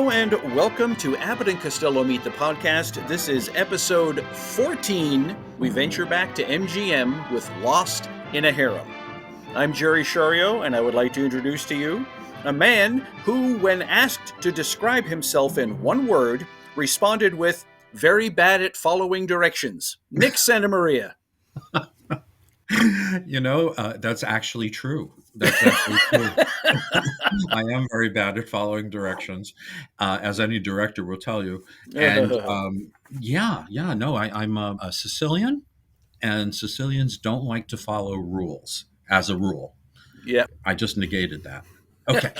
Hello and welcome to Abbott and Costello Meet the Podcast. This is episode 14. We venture back to MGM with Lost in a Harem. I'm Jerry Shario, and I would like to introduce to you a man who, when asked to describe himself in one word, responded with, very bad at following directions. Nick Santamaria. That's actually true. That's actually true. I am very bad at following directions, as any director will tell you. And I'm a Sicilian, and Sicilians don't like to follow rules as a rule. Yeah. I just negated that. Okay.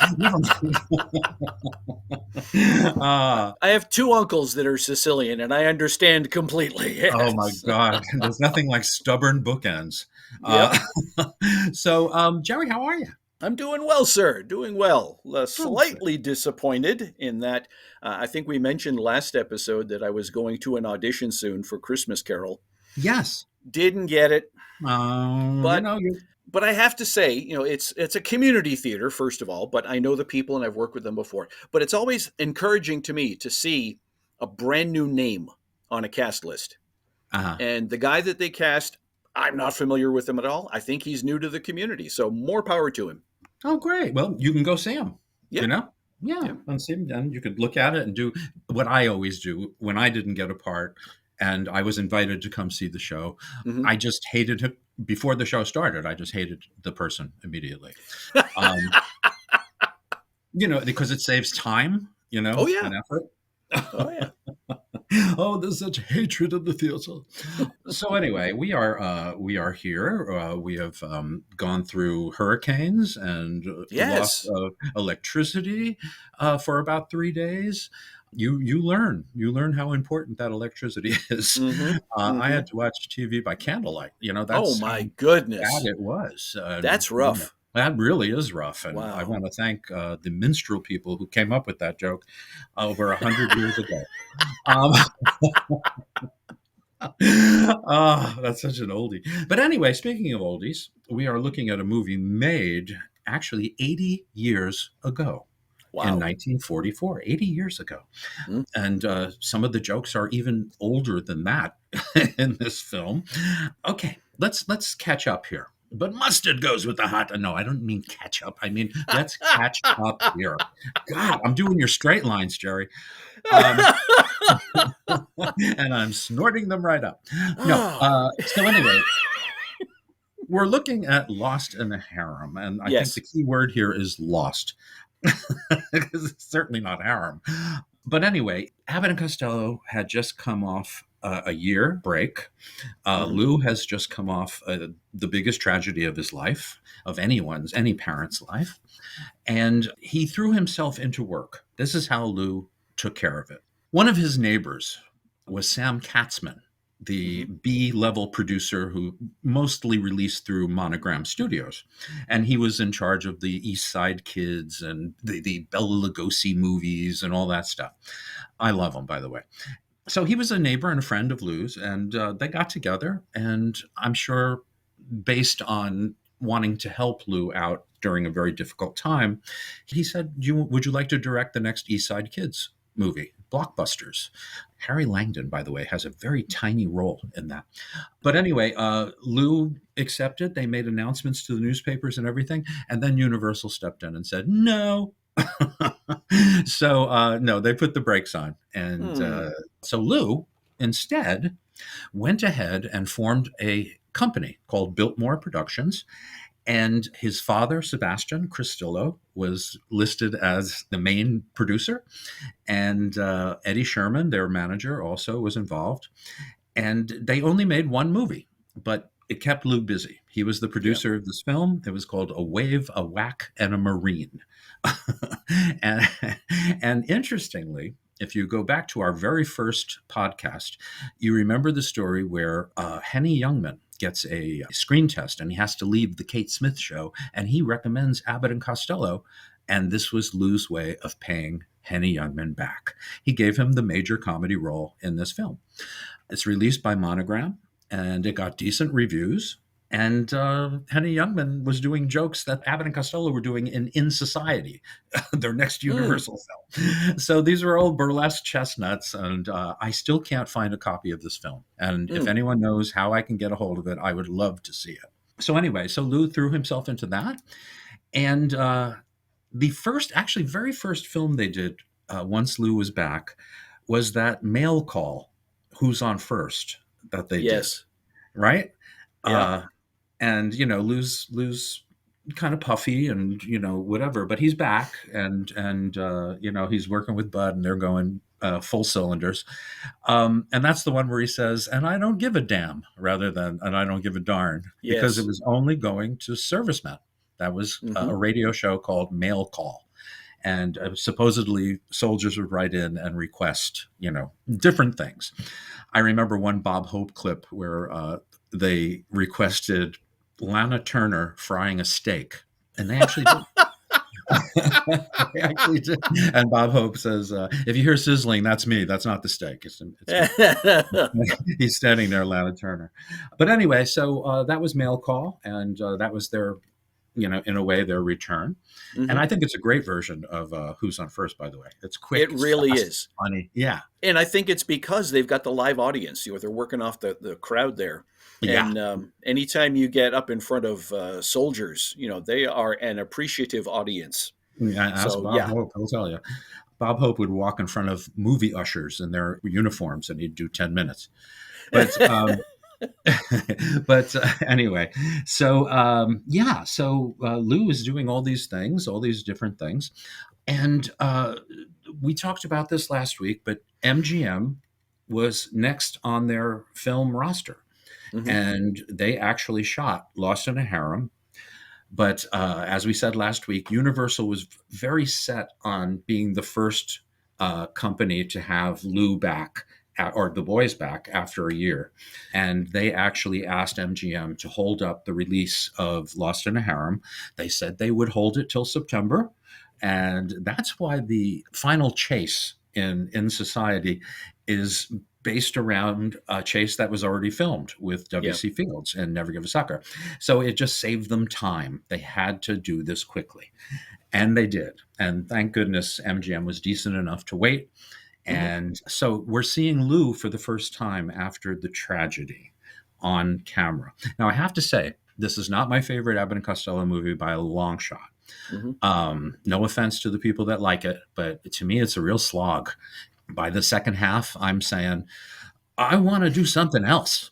I have two uncles that are Sicilian, and I understand completely. Yes. Oh my God. There's nothing like stubborn bookends. Yep. Jerry, how are you? I'm doing well, sir. Doing well. Slightly disappointed in that I think we mentioned last episode that I was going to an audition soon for Christmas Carol. Yes. Didn't get it. But I have to say, it's a community theater, first of all, but I know the people and I've worked with them before. But it's always encouraging to me to see a brand new name on a cast list. Uh-huh. And the guy that they cast, I'm not familiar with him at all. I think he's new to the community. So more power to him. Oh, great. Well, you can go see him, Yeah. And see him. And you could look at it and do what I always do when I didn't get a part and I was invited to come see the show. Mm-hmm. I just hated him. Before the show started, I just hated the person immediately. Because it saves time, Oh, yeah. and effort. Oh, yeah. Oh, there's such hatred in the theater. So anyway, we are here. We have gone through hurricanes and Yes. loss of electricity for about 3 days. You learn how important that electricity is. Mm-hmm. I had to watch TV by candlelight. That's oh my goodness, bad it was. That's rough. That really is rough, and Wow. I want to thank the minstrel people who came up with that joke over 100 years ago. That's such an oldie. But anyway, speaking of oldies, we are looking at a movie made actually 80 years ago. Wow. In 1944, 80 years ago. Mm. And some of the jokes are even older than that in this film. Okay, let's catch up here. But mustard goes with the hot. No, I don't mean catch up. I mean, let's catch up here. God, I'm doing your straight lines, Jerry. And I'm snorting them right up. So anyway, we're looking at Lost in a Harem. And I think the key word here is lost. Because it's certainly not harem. But anyway, Abbott and Costello had just come off a year break. Lou has just come off the biggest tragedy of his life, of any parent's life. And he threw himself into work. This is how Lou took care of it. One of his neighbors was Sam Katzman, the B-level producer who mostly released through Monogram Studios. And he was in charge of the East Side Kids and the Bela Lugosi movies and all that stuff. I love him, by the way. So he was a neighbor and a friend of Lou's, and they got together. And I'm sure based on wanting to help Lou out during a very difficult time, he said, would you like to direct the next East Side Kids movie, Blockbusters? Harry Langdon, by the way, has a very tiny role in that. But anyway, Lou accepted. They made announcements to the newspapers and everything. And then Universal stepped in and said, no. So, no, they put the brakes on. And so Lou instead went ahead and formed a company called Biltmore Productions. And his father, Sebastian Cristillo, was listed as the main producer. And Eddie Sherman, their manager, also was involved. And they only made one movie, but it kept Lou busy. He was the producer of this film. It was called A Wave, a Whack, and a Marine. And interestingly, if you go back to our very first podcast, you remember the story where Henny Youngman gets a screen test and he has to leave the Kate Smith show, and he recommends Abbott and Costello. And this was Lou's way of paying Henny Youngman back. He gave him the major comedy role in this film. It's released by Monogram, and it got decent reviews. And Henny Youngman was doing jokes that Abbott and Costello were doing in Society, their next Mm, Universal film. So these were old burlesque chestnuts, and I still can't find a copy of this film. And if mm. anyone knows how I can get a hold of it, I would love to see it. So anyway, so Lou threw himself into that. And the first, actually, very first film they did once Lou was back was that mail call, Who's on First, that they did, Yes. right? Yeah. Uh, and Lou's kind of puffy and whatever, but he's back and he's working with Bud and they're going full cylinders. And that's the one where he says, "And I don't give a damn," rather than "and I don't give a darn," because it Yes. was only going to servicemen. That was Hmm. a radio show called Mail Call. And supposedly soldiers would write in and request, different things. I remember one Bob Hope clip where they requested Lana Turner frying a steak, and they actually did. They actually did. And Bob Hope says, "If you hear sizzling, that's me. That's not the steak. It's me." He's standing there, Lana Turner. But anyway, so that was Mail Call, and that was their, in a way, their return. And Hmm. I think it's a great version of Who's on First, by the way. It's quick, It it's really fast, is. funny. Yeah. And I think it's because they've got the live audience. They're working off the crowd there. Yeah. And anytime you get up in front of soldiers, they are an appreciative audience. Yeah, ask So, Bob yeah. Hope. He'll tell you. Bob Hope would walk in front of movie ushers in their uniforms, and he'd do 10 minutes. But but anyway, so Lou is doing all these things, all these different things, and we talked about this last week. But MGM was next on their film roster, Hmm. and they actually shot Lost in a Harem. But as we said last week, Universal was very set on being the first company to have Lou back or the boys back after a year. And they actually asked MGM to hold up the release of Lost in a Harem. They said they would hold it till September. And that's why the final chase in Society is based around a chase that was already filmed with Yeah. W.C. Fields and Never Give a Sucker. So it just saved them time. They had to do this quickly. And they did. And thank goodness MGM was decent enough to wait. Hmm. And so we're seeing Lou for the first time after the tragedy on camera. Now, I have to say, this is not my favorite Abbott and Costello movie by a long shot. Hmm. No offense to the people that like it, but to me, it's a real slog. By the second half, I'm saying, I want to do something else.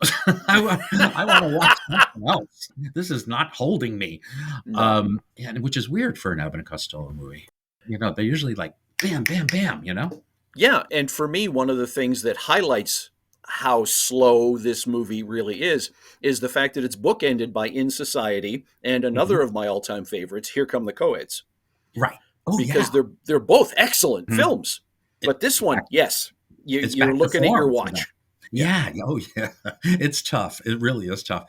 I want to watch something else. This is not holding me. No. And which is weird for an Abbott and Costello movie. They're usually like bam, bam, bam. Yeah. And for me, one of the things that highlights how slow this movie really is the fact that it's bookended by In Society and Mhm. another of my all-time favorites, Here Come the Coeds, Right. Oh because yeah. they're both excellent Mhm. films. But this It's back. one, yes, It's you're back to looking at your form for them. watch. Yeah. Yeah. Oh, yeah. It's tough. It really is tough.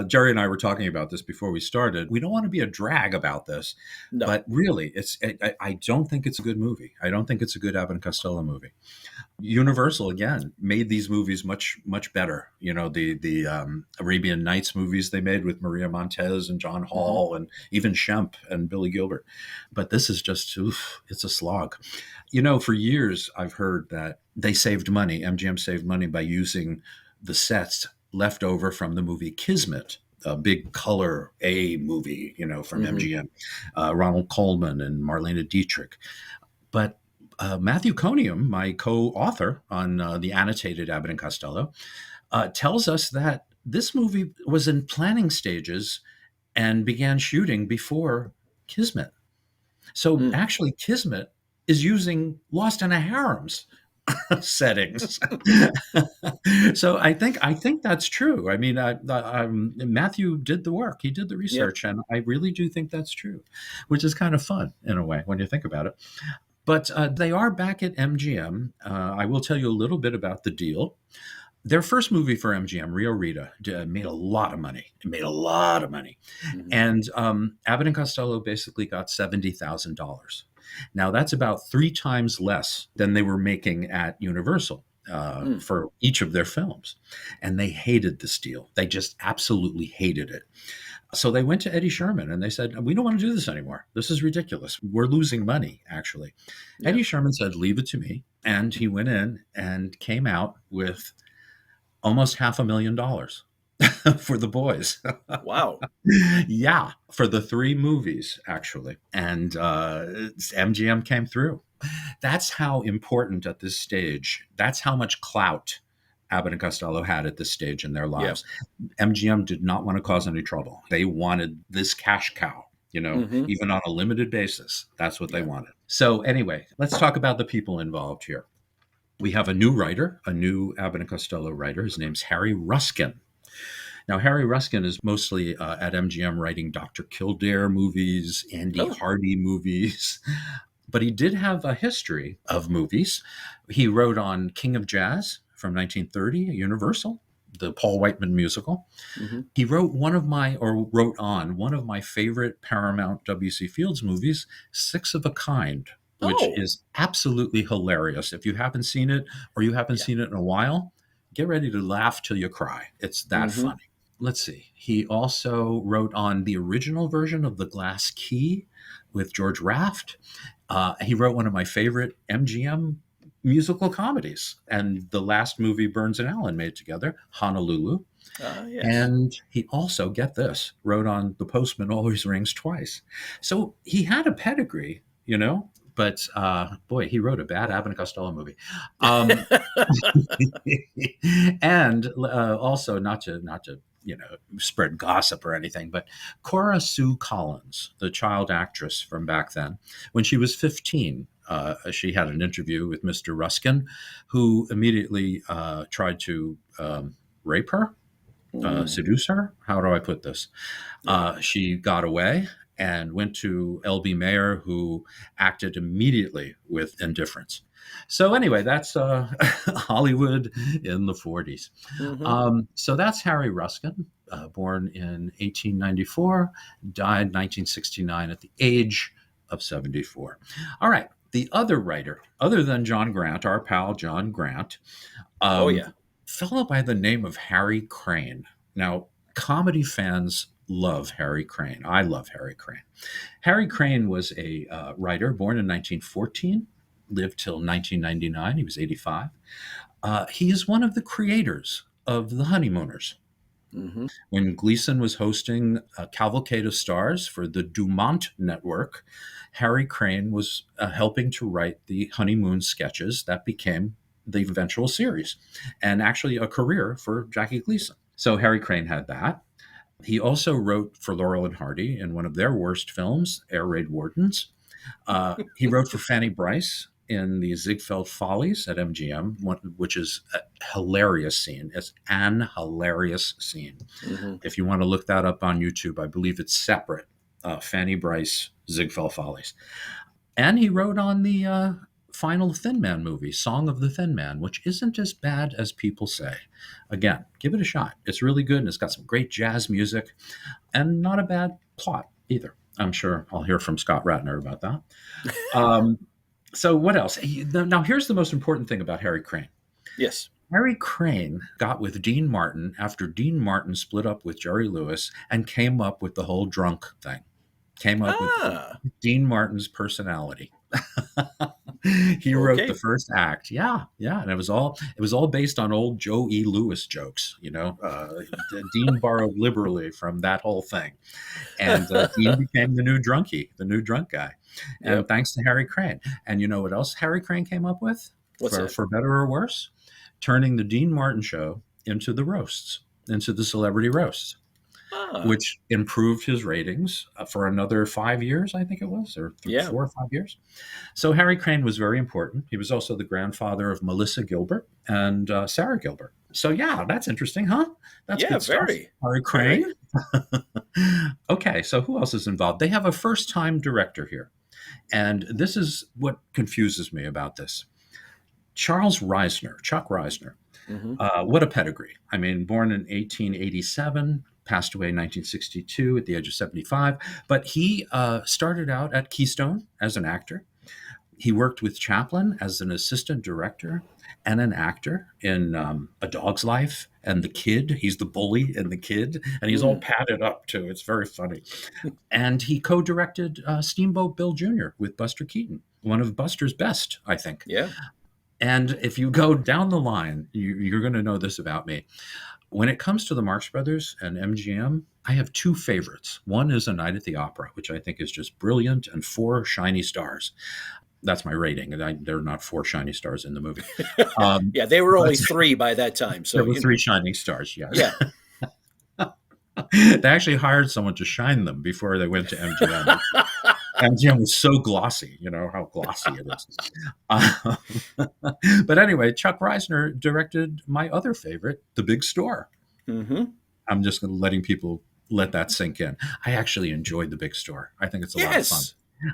Jerry and I were talking about this before we started. We don't want to be a drag about this, No. but really, I don't think it's a good movie. I don't think it's a good Abbott and Costello movie. Universal again made these movies much much better. The Arabian Nights movies they made with Maria Montez and John Hmm. Hall and even Shemp and Billy Gilbert. But this is just it's a slog. For years I've heard that they saved money. MGM saved money by using the sets left over from the movie Kismet, a big color A movie, from Hmm. MGM, Ronald Coleman and Marlena Dietrich. But Matthew Coniam, my co-author on the annotated Abbott and Costello, tells us that this movie was in planning stages and began shooting before Kismet. So Mm. actually, Kismet is using Lost in a Harem's settings. So I think that's true. I mean, Matthew did the work; he did the Yep. research, and I really do think that's true, which is kind of fun in a way when you think about it. But they are back at MGM. I will tell you a little bit about the deal. Their first movie for MGM, Rio Rita, made a lot of money. It made a lot of money. Hmm. And Abbott and Costello basically got $70,000. Now, that's about 3 times less than they were making at Universal. for each of their films. And they hated this deal. They just absolutely hated it. So they went to Eddie Sherman and they said, we don't want to do this anymore. This is ridiculous. We're losing money, actually. Yeah. Eddie Sherman said, leave it to me. And he went in and came out with almost $500,000 for the boys. Wow. Yeah, for the 3 movies, actually. And MGM came through. That's how important at this stage, that's how much clout Abbott and Costello had at this stage in their lives. Yeah. MGM did not want to cause any trouble. They wanted this cash cow, even on a limited basis. That's what they wanted. So anyway, let's talk about the people involved here. We have a new writer, a new Abbott and Costello writer. His name's Harry Ruskin. Now, Harry Ruskin is mostly at MGM writing Dr. Kildare movies, Andy Hardy movies. But he did have a history of movies. He wrote on King of Jazz from 1930 at Universal, the Paul Whiteman musical. He wrote on one of my favorite Paramount W.C. Fields movies, Six of a Kind, which is absolutely hilarious. If you haven't seen it or you haven't seen it in a while, get ready to laugh till you cry. It's that funny. Let's see. He also wrote on the original version of The Glass Key with George Raft. He wrote one of my favorite MGM musical comedies, and the last movie Burns and Allen made together, Honolulu. Yes. And he also, get this, wrote on The Postman Always Rings Twice. So he had a pedigree, but boy, he wrote a bad Abbott and Costello movie. And also, not to spread gossip or anything, but Cora Sue Collins, the child actress from back then, when she was 15, she had an interview with Mr. Ruskin, who immediately tried to rape her, seduce her. How do I put this? She got away and went to L.B. Mayer, who acted immediately with indifference. So anyway, that's Hollywood in the 40s. So that's Harry Ruskin, born in 1894, died 1969 at the age of 74. All right. The other writer, other than John Grant, our pal John Grant, fellow by the name of Harry Crane. Now, comedy fans love Harry Crane. I love Harry Crane. Harry Crane was a writer born in 1914, lived till 1999. He was 85. He is one of the creators of The Honeymooners. When Gleason was hosting a Cavalcade of Stars for the Dumont Network, Harry Crane was helping to write the honeymoon sketches that became the eventual series, and actually a career for Jackie Gleason. So Harry Crane had that. He also wrote for Laurel and Hardy in one of their worst films, Air Raid Wardens. He wrote for Fanny Brice in the Ziegfeld Follies at MGM, which is a hilarious scene. It's an hilarious scene. If you want to look that up on YouTube, I believe it's separate, Fanny Brice, Ziegfeld Follies. And he wrote on the final Thin Man movie, Song of the Thin Man, which isn't as bad as people say. Again, give it a shot. It's really good, and it's got some great jazz music and not a bad plot either. I'm sure I'll hear from Scott Ratner about that. So what else? Now, here's the most important thing about Harry Crane. Yes. Harry Crane got with Dean Martin after Dean Martin split up with Jerry Lewis and came up with the whole drunk thing. Came up with Dean Martin's personality. He wrote the first act. Yeah. And it was all based on old Joe E. Lewis jokes. Dean borrowed liberally from that whole thing. And Dean became the new drunk guy. And thanks to Harry Crane. And you know what else Harry Crane came up with? For better or worse? Turning the Dean Martin show into the roasts, into the celebrity roasts. Which improved his ratings for another 5 years, I think it was, or 4 or 5 years. So Harry Crane was very important. He was also the grandfather of Melissa Gilbert and Sarah Gilbert. So that's interesting, huh? That's good stuff. Harry Crane. Okay, so who else is involved? They have a first-time director here. And this is what confuses me about this. Chuck Reisner. What a pedigree. I mean, born in 1887, passed away in 1962 at the age of 75. But he started out at Keystone as an actor, He worked with Chaplin as an assistant director and an actor in A Dog's Life and The Kid. He's the bully in The Kid, and he's all Mm. padded up too. It's very funny. And he co-directed Steamboat Bill Jr. with Buster Keaton, one of Buster's best, I think. Yeah. And if you go down the line, you're going to know this about me. When it comes to the Marx Brothers and MGM, I have two favorites. One is A Night at the Opera, which I think is just brilliant, and 4 shiny stars. That's my rating, and there are not 4 shiny stars in the movie. Yeah, they were only But 3 by that time. So there were 3 shining stars, yes. Yeah. They actually hired someone to shine them before they went to MGM. MGM was so glossy, you know how glossy it is. But anyway, Chuck Reisner directed my other favorite, The Big Store. Mm-hmm. I'm just letting people let that sink in. I actually enjoyed The Big Store. I think it's a lot of fun.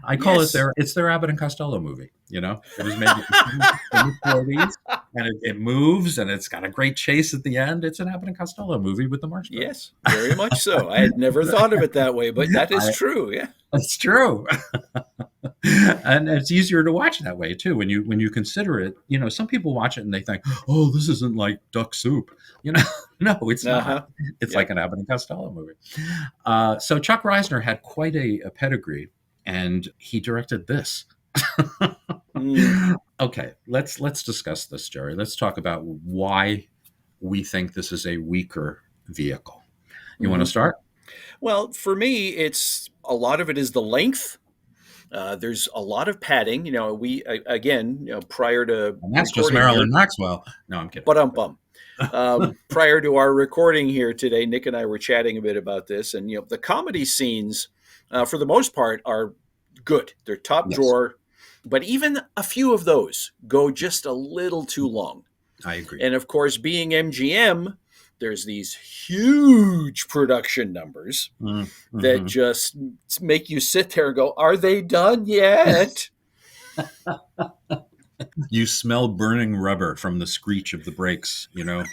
I call it their Abbott and Costello movie. You know, it was made in the 40s, and it moves, and it's got a great chase at the end. It's an Abbott and Costello movie with the Marx Brothers. Yes, very much so. I had never thought of it that way, but that is true. Yeah, it's true. And it's easier to watch that way too when you consider it. You know, some people watch it and they think, "Oh, this isn't like Duck Soup." You know, no, it's not. It's like an Abbott and Costello movie. So Chuck Reisner had quite a pedigree. And he directed this. Okay, let's discuss this, Jerry. Let's talk about why we think this is a weaker vehicle. You want to start? Well, for me, it's a lot of it is the length. There's a lot of padding. You know, prior to and that's just Marilyn Maxwell. No, I'm kidding. But prior to our recording here today, Nick and I were chatting a bit about this, and the comedy scenes, for the most part, are good. They're top drawer, but even a few of those go just a little too long. I agree. And of course, being MGM, there's these huge production numbers that just make you sit there and go, "Are they done yet?" You smell burning rubber from the screech of the brakes, you know,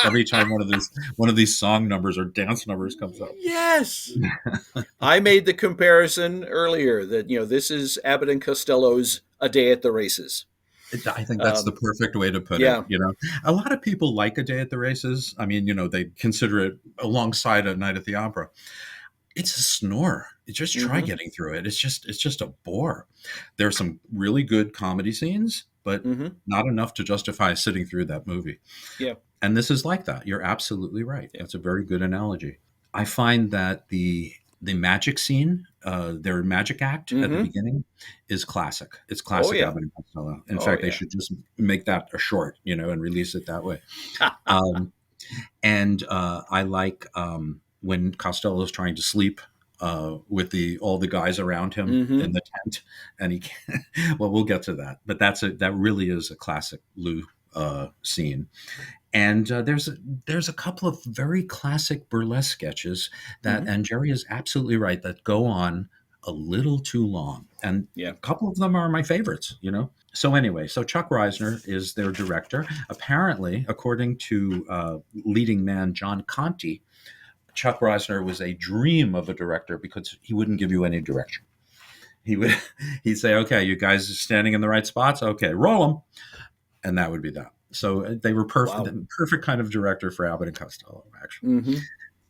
every time one of these song numbers or dance numbers comes up. Yes. I made the comparison earlier that, this is Abbott and Costello's A Day at the Races. I think that's the perfect way to put it. You know, a lot of people like A Day at the Races. I mean, they consider it alongside A Night at the Opera. It's a snore. Just try getting through it. It's just a bore. There are some really good comedy scenes, but not enough to justify sitting through that movie. Yeah. And this is like that. You're absolutely right. That's a very good analogy. I find that the magic scene, their magic act at the beginning, is classic. It's classic Abbott and Costello. In fact, they should just make that a short, and release it that way. And I like when Costello is trying to sleep with all the guys around him in the tent, and he can't. Well, we'll get to that, but that really is a classic Lou scene. And there's a couple of very classic burlesque sketches that, and Jerry is absolutely right, that go on a little too long, and a couple of them are my favorites. So anyway, Chuck Reisner is their director. Apparently, according to leading man John Conte, Chuck Reisner was a dream of a director because he wouldn't give you any direction. He'd say, "Okay, you guys are standing in the right spots. Okay, roll them," and that would be that. So they were perfect kind of director for Abbott and Costello, actually.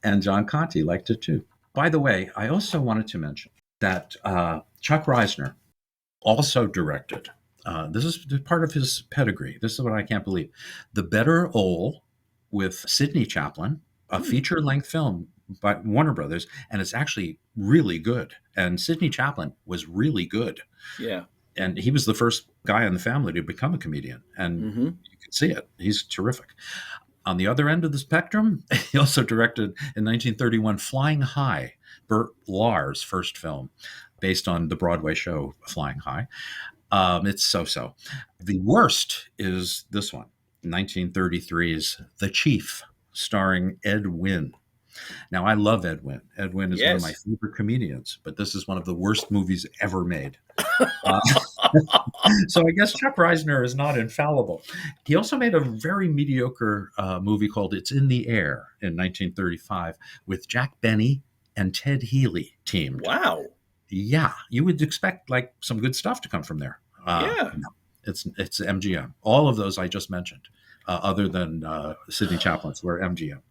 And John Conte liked it too. By the way, I also wanted to mention that Chuck Reisner also directed. This is part of his pedigree. This is what I can't believe: The Better Ole with Sidney Chaplin, a feature-length film by Warner Brothers, and it's actually really good. And Sidney Chaplin was really good. Yeah. And he was the first guy in the family to become a comedian. And you can see it. He's terrific. On the other end of the spectrum, he also directed in 1931 Flying High, Burt Lahr's first film, based on the Broadway show Flying High. It's so-so. The worst is this one, 1933's The Chief, starring Ed Wynn. Now, I love Ed Wynn. Ed Wynn is one of my favorite comedians, but this is one of the worst movies ever made. So I guess Chuck Reisner is not infallible. He also made a very mediocre movie called It's in the Air in 1935 with Jack Benny and Ted Healy teamed. Wow. Yeah, you would expect like some good stuff to come from there. Yeah. No, it's MGM. All of those I just mentioned, other than Sidney Chaplin's, were MGM.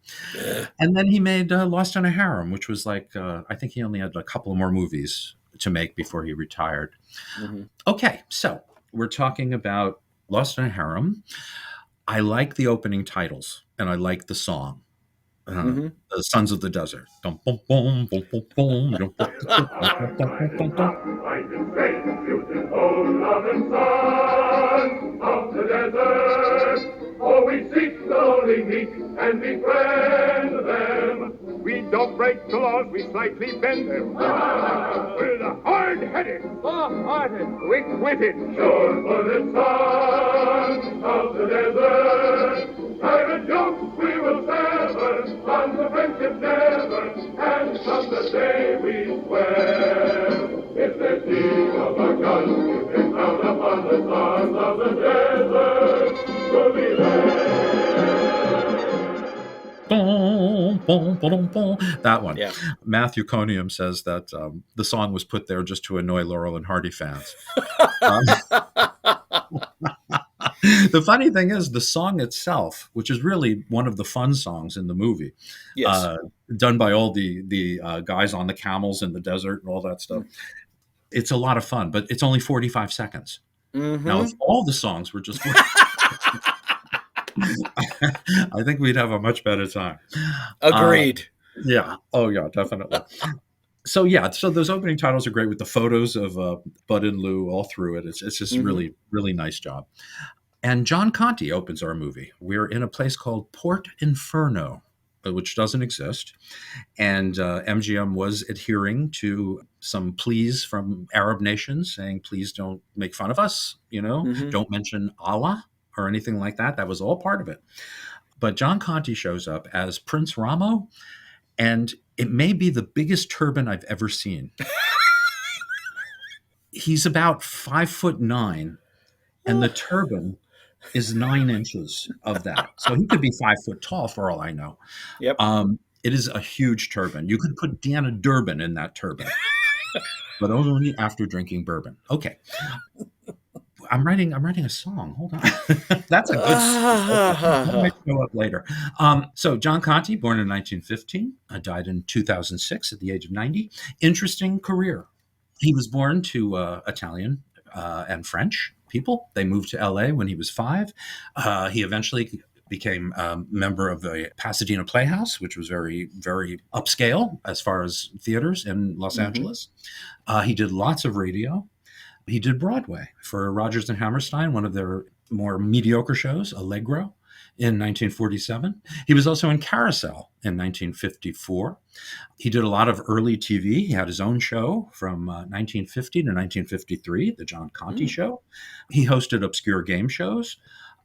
And then he made Lost in a Harem, which was like, I think he only had a couple more movies to make before he retired. Mm-hmm. Okay, so we're talking about Lost in a Harem. I like the opening titles, and I like the song. Mm-hmm. The Sons of the Desert. Dum, bum, bum, bum, bum, bum, dum, bum, bum, bum, bum, bum, bum, bum. Find in great beautiful love and sons of the desert. Oh, we seek the lonely meek and befriend them. We don't break the laws, we slightly bend them. We're the hard-headed, full-hearted, quick-witted, sure-footed sons of the desert. Pirate jokes we will sever, bonds of friendship never, and come the day we swear. If there's need of a gun, you can count upon the sons of the desert to be there. Boom, boom, boom, boom. That one. Yeah. Matthew Conium says that the song was put there just to annoy Laurel and Hardy fans. The funny thing is, the song itself, which is really one of the fun songs in the movie, Yes. done by all the guys on the camels in the desert and all that stuff, it's a lot of fun, but it's only 45 seconds. Mm-hmm. Now, if all the songs were just I think we'd have a much better time. Agreed. Yeah. Oh, yeah, definitely. So those opening titles are great with the photos of Bud and Lou all through it. It's just really, really nice job. And John Conte opens our movie. We're in a place called Port Inferno, which doesn't exist. And MGM was adhering to some pleas from Arab nations saying, please don't make fun of us, don't mention Allah or anything like that. That was all part of it. But John Conte shows up as Prince Ramo, and it may be the biggest turban I've ever seen. He's about 5'9", and the turban is 9 inches of that. So he could be 5 foot tall for all I know. Yep. It is a huge turban. You could put Deanna Durbin in that turban, but only after drinking bourbon. Okay. I'm writing a song. Hold on. That's a good that might show up later. So John Conte, born in 1915, died in 2006 at the age of 90. Interesting career. He was born to Italian and French people. They moved to LA when he was 5. He eventually became a member of the Pasadena Playhouse, which was very, very upscale as far as theaters in Los Angeles. He did lots of radio. He did Broadway for Rodgers and Hammerstein, one of their more mediocre shows, Allegro, in 1947. He was also in Carousel in 1954. He did a lot of early TV. He had his own show from 1950 to 1953, The John Conte Show. He hosted obscure game shows.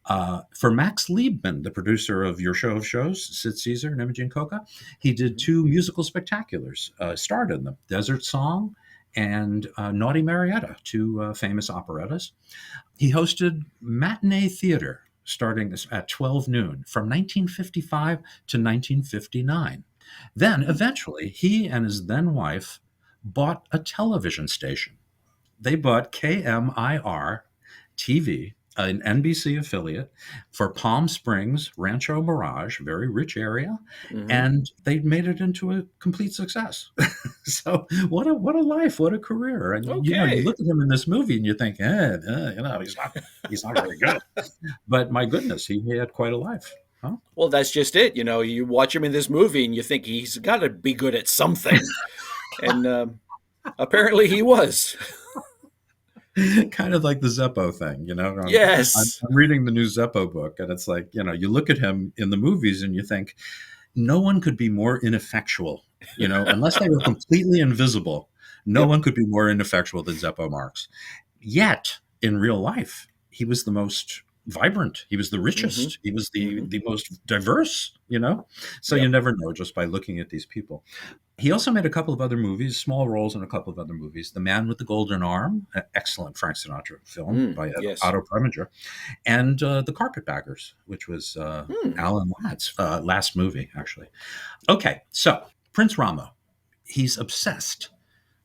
For Max Liebman, the producer of Your Show of Shows, Sid Caesar and Imogen Coca, he did 2 musical spectaculars, starred in them, Desert Song and Naughty Marietta, 2 famous operettas. He hosted matinee theater starting at 12 noon from 1955 to 1959. Then, eventually, he and his then wife bought a television station. They bought KMIR TV, an NBC affiliate, for Palm Springs, Rancho Mirage, very rich area, and they made it into a complete success. So what a life, what a career! And you look at him in this movie and you think, he's not very good, but my goodness, he had quite a life. Huh? Well, that's just it. You watch him in this movie and you think he's got to be good at something, and apparently he was. Kind of like the Zeppo thing, Yes. I'm reading the new Zeppo book, and it's like, you look at him in the movies and you think, no one could be more ineffectual, unless they were completely invisible. No one could be more ineffectual than Zeppo Marx. Yet, in real life, he was the most vibrant. He was the richest. He was the most diverse, So you never know just by looking at these people. He also made a couple of other movies, small roles in a couple of other movies. The Man with the Golden Arm, an excellent Frank Sinatra film by Otto Preminger, and The Carpetbaggers, which was Alan Ladd's last movie, actually. Okay, so Prince Ramo, he's obsessed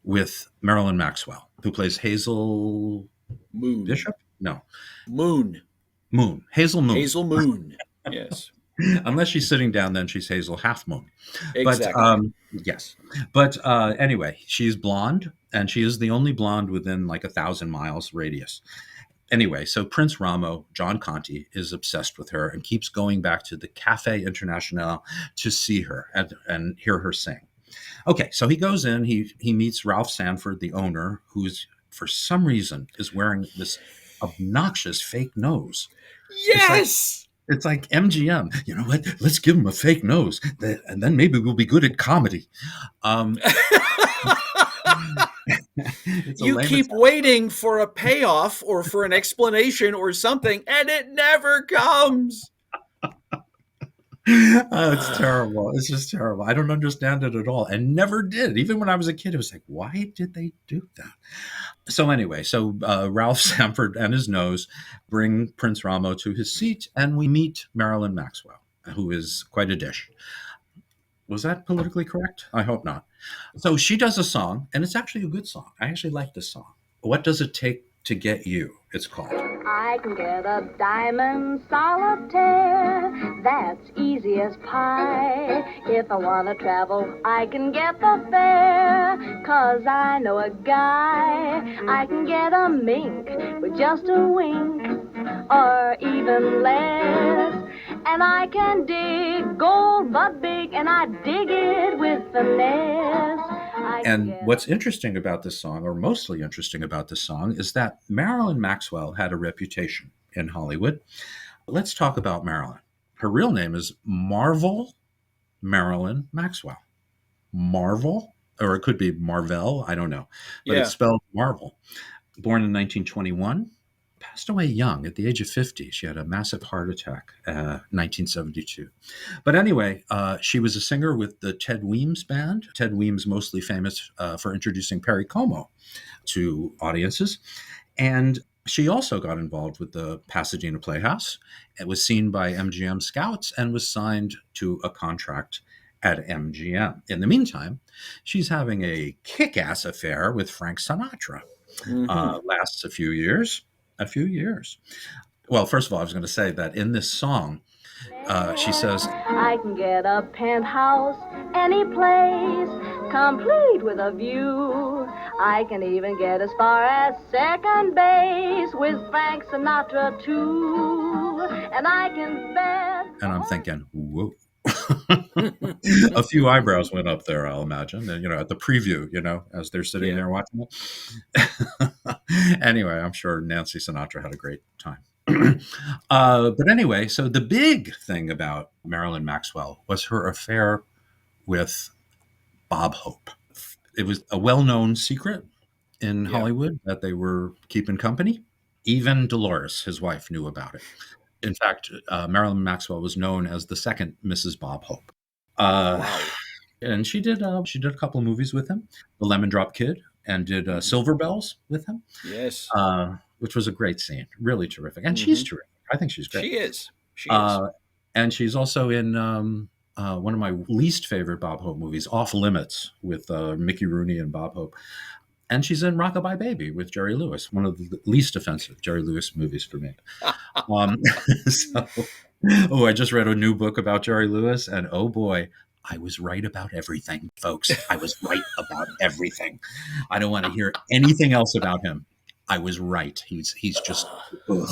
with Marilyn Maxwell, who plays Hazel Moon. Bishop? No. Moon. Moon. Hazel Moon. Hazel Moon. Yes. Unless she's sitting down, then she's Hazel Half Moon. But Exactly. yes. But anyway, she's blonde, and she is the only blonde within like 1,000 miles radius. Anyway, so Prince Ramo, John Conti, is obsessed with her and keeps going back to the Cafe International to see her and hear her sing. Okay, so he goes in, he meets Ralph Sanford, the owner, who's for some reason is wearing this obnoxious fake nose. Yes. It's like MGM. You know what? Let's give him a fake nose, and then maybe we'll be good at comedy. You keep waiting for a payoff or for an explanation or something, and it never comes. Oh, it's terrible. It's just terrible. I don't understand it at all, and never did. Even when I was a kid, it was like, why did they do that? So anyway, Ralph Sanford and his nose bring Prince Ramo to his seat, and we meet Marilyn Maxwell, who is quite a dish. Was that politically correct? I hope not. So she does a song, and it's actually a good song. I actually like this song. What Does It Take to Get You? It's called. I can get a diamond solitaire, that's easy as pie. If I want to travel, I can get the fare, 'cause I know a guy. I can get a mink with just a wink, or even less. And I can dig gold but big, and I dig it with finesse. And what's interesting about this song, or mostly interesting about this song, is that Marilyn Maxwell had a reputation in Hollywood. Let's talk about Marilyn. Her real name is Marvel Marilyn Maxwell. Marvel, or it could be Marvell, I don't know. But It's spelled Marvel. Born in 1921, passed away young at the age of 50. She had a massive heart attack, 1972. But anyway, she was a singer with the Ted Weems Band. Ted Weems mostly famous for introducing Perry Como to audiences. And she also got involved with the Pasadena Playhouse. It was seen by MGM scouts and was signed to a contract at MGM. In the meantime, she's having a kick-ass affair with Frank Sinatra. Lasts a few years. Well, first of all, I was going to say that in this song, she says, I can get a penthouse any place, complete with a view. I can even get as far as second base with Frank Sinatra too. And I can bet. And I'm thinking, whoa. A few eyebrows went up there, I'll imagine, and, at the preview, as they're sitting there watching it. Anyway, I'm sure Nancy Sinatra had a great time. But anyway, so the big thing about Marilyn Maxwell was her affair with Bob Hope. It was a well-known secret in Hollywood that they were keeping company. Even Dolores, his wife, knew about it. In fact, Marilyn Maxwell was known as the second Mrs. Bob Hope. Wow. And she did a couple of movies with him, The Lemon Drop Kid, and did Silver Bells with him. Yes. Which was a great scene, really terrific. And she's terrific. I think she's great. She is. She is. And she's also in one of my least favorite Bob Hope movies, Off Limits, with Mickey Rooney and Bob Hope. And she's in Rockabye Baby with Jerry Lewis, one of the least offensive Jerry Lewis movies for me. I just read a new book about Jerry Lewis, and oh boy, I was right about everything, folks. I was right about everything. I don't want to hear anything else about him. I was right. He's just, ugh.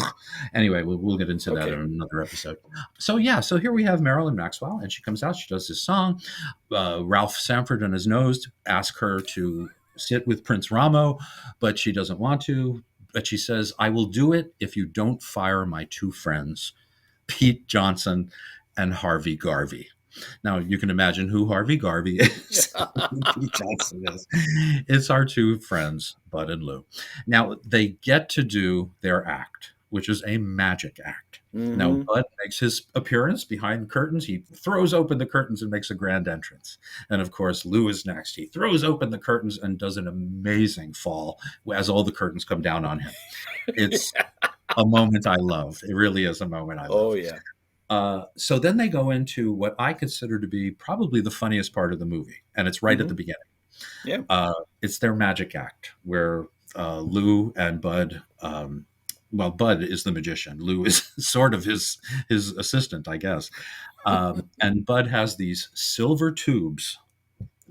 Anyway, we'll get into that in another episode. So here we have Marilyn Maxwell, and she comes out, she does this song. Ralph Sanford and his nose ask her to sit with Prince Ramo, but she doesn't want to. But she says, I will do it if you don't fire my two friends, Pete Johnson and Harvey Garvey. Now, you can imagine who Harvey Garvey is. Pete Johnson is. It's our two friends, Bud and Lou. Now, they get to do their act, which is a magic act. Now, Bud makes his appearance behind the curtains. He throws open the curtains and makes a grand entrance. And, of course, Lou is next. He throws open the curtains and does an amazing fall as all the curtains come down on him. It's a moment I love. It really is a moment I love. Oh, yeah. So then they go into what I consider to be probably the funniest part of the movie, and it's right at the beginning. Yeah. It's their magic act where Lou and Bud. Well, Bud is the magician. Lou is sort of his assistant, I guess. And Bud has these silver tubes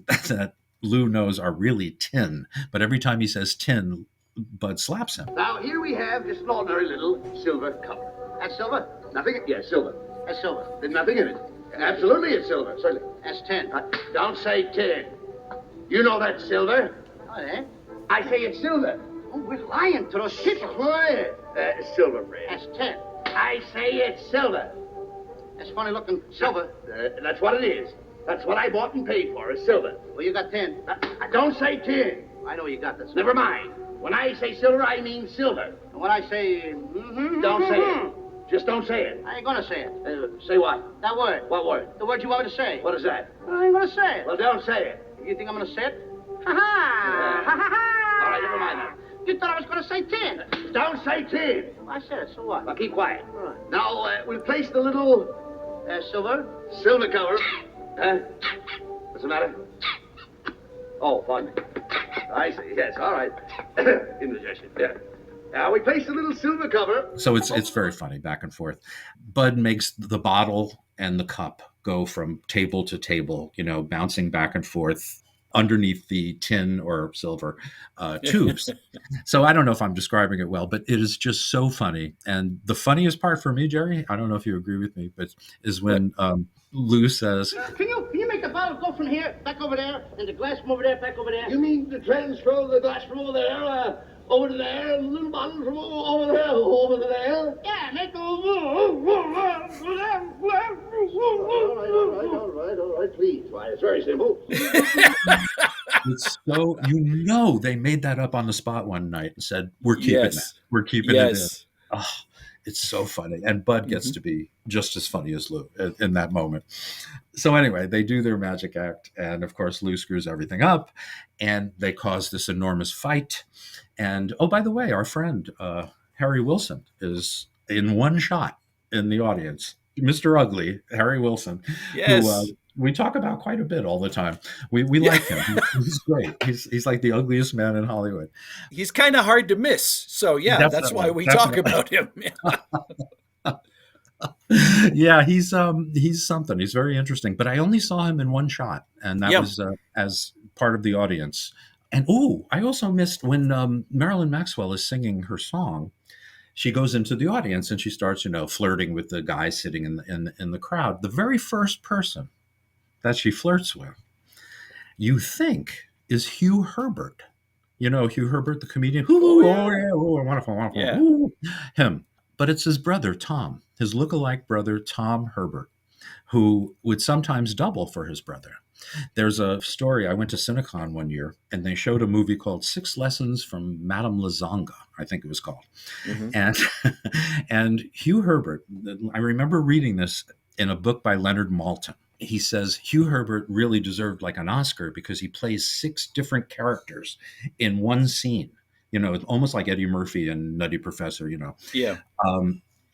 that Lou knows are really tin, but every time he says tin, Bud slaps him. Now, here we have just an ordinary little silver cup. That's silver? Nothing? Yes, silver. That's silver. There's nothing in it. Absolutely, it's silver. Certainly. That's tin. Don't say tin. You know that's silver. Oh, yeah? I say it's silver. Oh, we're lying to those people. Quiet. Silver, Red. That's tin. I say it's silver. That's funny looking silver. That's what it is. That's what I bought and paid for, is silver. Well, you got tin. Don't say tin. I know you got this. Never mind. When I say silver, I mean silver. And when I say... don't say it. Just don't say it. I ain't gonna say it. Say what? That word. What word? The word you want me to say. What is that? I ain't gonna say it. Well, don't say it. You think I'm gonna say it? Ha-ha! Ha-ha-ha! All right, never mind that. You thought I was gonna say tin. Don't say tin. I said it, so what? Now, keep quiet. All right. Now, we'll place the little... silver cover. What's the matter? Oh, pardon me. I see, yes, all right. Indigestion, yeah. Now we place the little silver cover. So it's very funny, back and forth. Bud makes the bottle and the cup go from table to table, bouncing back and forth underneath the tin or silver tubes. So I don't know if I'm describing it well, but it is just so funny. And the funniest part for me, Jerry, I don't know if you agree with me, but is when Lou says, Can you make the bottle go from here back over there, and the glass from over there back over there? You mean to transfer the glass from over there over to there, and the little bottle from over to there? Yeah, make the... All right, please. Why, it's very simple. It's so, they made that up on the spot one night and said, we're keeping that. We're keeping it in. Oh, it's so funny. And Bud gets to be just as funny as Lou in that moment. So anyway, they do their magic act. And of course, Lou screws everything up and they cause this enormous fight. And, oh, by the way, our friend, Harry Wilson, is in one shot in the audience. Mr. Ugly, Harry Wilson, who we talk about quite a bit all the time. We like him. He's great. He's like the ugliest man in Hollywood. He's kind of hard to miss. So, yeah, that's why we talk about him. Yeah, he's something. He's very interesting. But I only saw him in one shot, and that was as part of the audience. And, I also missed when Marilyn Maxwell is singing her song. She goes into the audience and she starts, flirting with the guy sitting in the crowd. The very first person that she flirts with, you think, is Hugh Herbert. Hugh Herbert, the comedian. Wonderful. Yeah. Him. But it's his brother, Tom, his lookalike brother, Tom Herbert, who would sometimes double for his brother. There's a story. I went to Cinecon one year, and they showed a movie called 6 Lessons from Madame Lazanga, I think it was called. Mm-hmm. And Hugh Herbert, I remember reading this in a book by Leonard Maltin. He says Hugh Herbert really deserved like an Oscar because he plays 6 different characters in one scene. Almost like Eddie Murphy and Nutty Professor, Yeah.